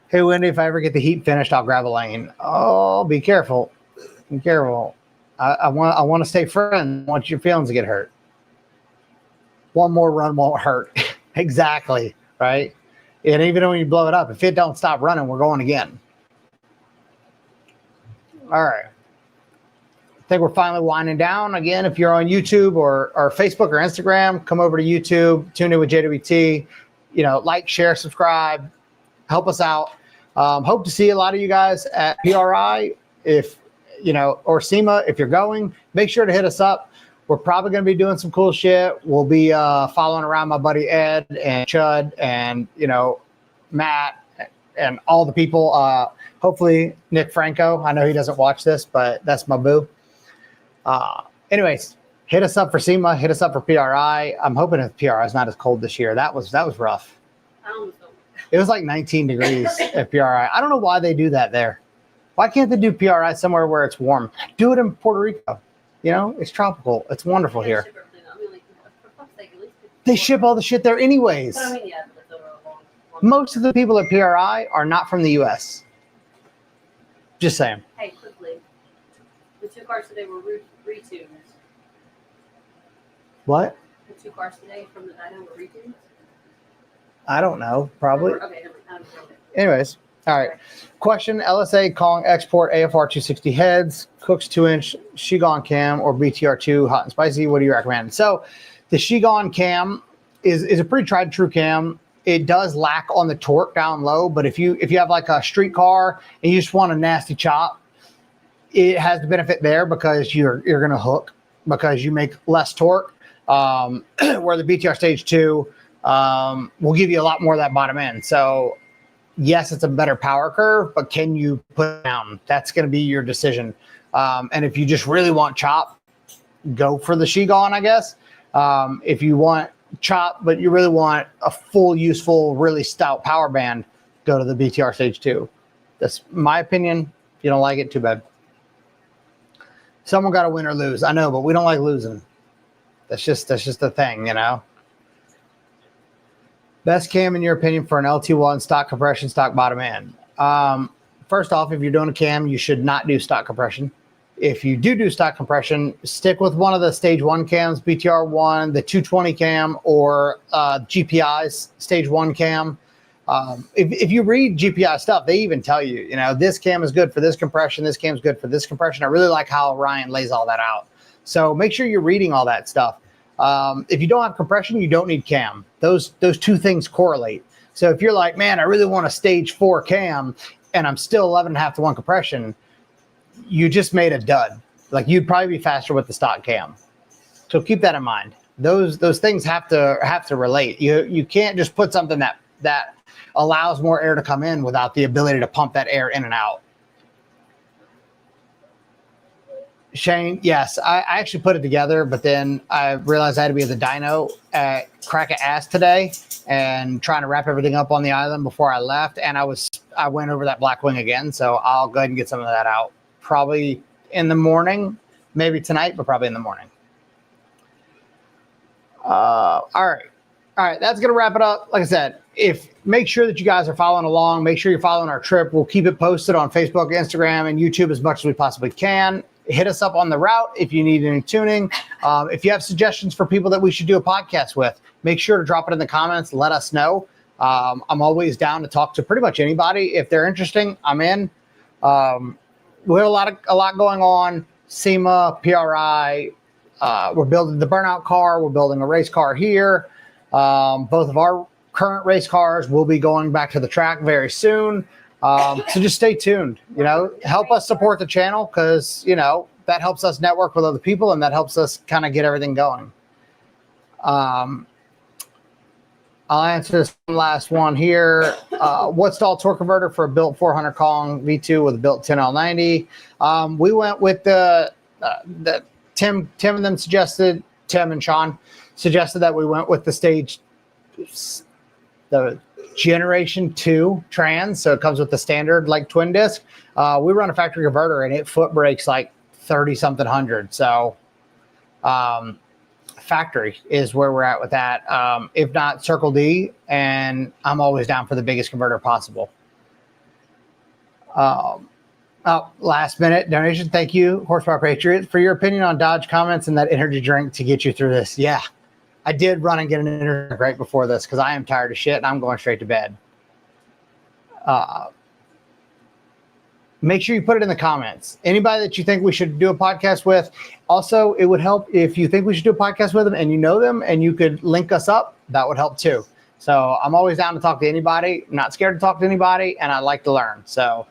Speaker 1: Hey, Wendy, if I ever get the heat finished, I'll grab a lane. Oh, be careful. Be careful. I want to stay friends. I want your feelings to get hurt. One more run won't hurt. Exactly, right? And even when you blow it up, if it don't stop running, we're going again. All right. I think we're finally winding down. Again, if you're on YouTube or Facebook or Instagram, come over to YouTube, tune in with JWT, you know, like, share, subscribe, help us out. Hope to see a lot of you guys at PRI, if, you know, or SEMA, if you're going, make sure to hit us up. We're probably going to be doing some cool shit. We'll be following around my buddy Ed and Chud and, you know, Matt and all the people. Hopefully Nick Franco. I know he doesn't watch this, but that's my boo. Anyways, hit us up for SEMA, hit us up for PRI. I'm hoping if PRI is not as cold this year. That was rough. It was like 19 degrees at PRI. I don't know why they do that there. Why can't they do PRI somewhere where it's warm? Do it in Puerto Rico. You know, it's tropical. It's wonderful here. They ship all the shit there anyways. Most of the people at PRI are not from the U.S. Just saying.
Speaker 2: Hey, quickly. The 2 cars today were retuned.
Speaker 1: What?
Speaker 2: The 2 cars today from the dyno were retuned?
Speaker 1: I don't know. Probably.
Speaker 2: Okay.
Speaker 1: Anyways. All right. Question: LSA calling export AFR 260 heads, Cook's 2-inch Shigon cam or BTR2 hot and spicy. What do you recommend? So the Shigon cam is a pretty tried and true cam. It does lack on the torque down low, but if you have like a street car and you just want a nasty chop, it has the benefit there because you're going to hook because you make less torque. Where the BTR Stage 2 will give you a lot more of that bottom end. So yes, it's a better power curve, but can you put it down? That's going to be your decision. And if you just really want chop, go for the Shigon, I guess. If you want chop, but you really want a full, useful, really stout power band, go to the BTR Stage 2. That's my opinion. If you don't like it, too bad. Someone got to win or lose. I know, but we don't like losing. That's just the thing, you know. Best cam in your opinion for an LT1 stock compression, stock bottom end. First off, if you're doing a cam, you should not do stock compression. If you do stock compression, stick with one of the Stage 1 cams, BTR1, the 220 cam, or GPI's Stage 1 cam. If you read GPI stuff, they even tell you, you know, this cam is good for this compression, this cam is good for this compression. I really like how Ryan lays all that out. So make sure you're reading all that stuff. If you don't have compression, you don't need cam. Those two things correlate. So if you're like, man, I really want a Stage 4 cam and I'm still 11.5 to 1 compression, you just made a dud. Like, you'd probably be faster with the stock cam. So keep that in mind. Those things have to relate. You can't just put something that allows more air to come in without the ability to pump that air in and out. Shane, yes, I actually put it together, but then I realized I had to be at the dyno at crack of ass today and trying to wrap everything up on the island before I left. And I went over that Blackwing again, so I'll go ahead and get some of that out probably in the morning, maybe tonight, but probably in the morning. All right, that's gonna wrap it up. Like I said, make sure that you guys are following along. Make sure you're following our trip. We'll keep it posted on Facebook, Instagram, and YouTube as much as we possibly can. Hit us up on the route if you need any tuning. If you have suggestions for people that we should do a podcast with, make sure to drop it in the comments. Let us know. I'm always down to talk to pretty much anybody. If they're interesting, I'm in. We have a lot going on. SEMA, PRI. We're building the burnout car. We're building a race car here. Both of our current race cars will be going back to the track very soon. So just stay tuned, help us support the channel because, that helps us network with other people and that helps us kind of get everything going. I'll answer this last one here. What stall torque converter for a built 400 Kong V2 with a built 10L90? We went with the Tim and them suggested, Tim and Sean suggested that we went with the Generation 2 trans, so it comes with the standard twin disc. We run a factory converter and it foot brakes 30 something hundred. So factory is where we're at with that. If not, Circle D, and I'm always down for the biggest converter possible. Last minute donation. Thank you, Horsepower Patriot, for your opinion on Dodge comments and that energy drink to get you through this. Yeah, I did run and get an energy drink right before this because I am tired of shit and I'm going straight to bed. Make sure you put it in the comments. Anybody that you think we should do a podcast with. Also, it would help if you think we should do a podcast with them and you know them and you could link us up. That would help too. So I'm always down to talk to anybody. I'm not scared to talk to anybody, and I like to learn. So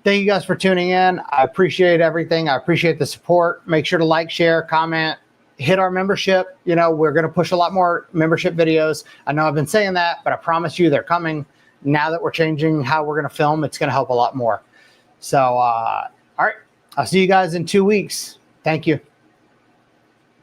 Speaker 1: thank you guys for tuning in. I appreciate everything. I appreciate the support. Make sure to like, share, comment, hit our membership. We're going to push a lot more membership videos. I know I've been saying that, but I promise you they're coming. Now that we're changing how we're going to film, it's going to help a lot more. So, all right. I'll see you guys in 2 weeks. Thank you.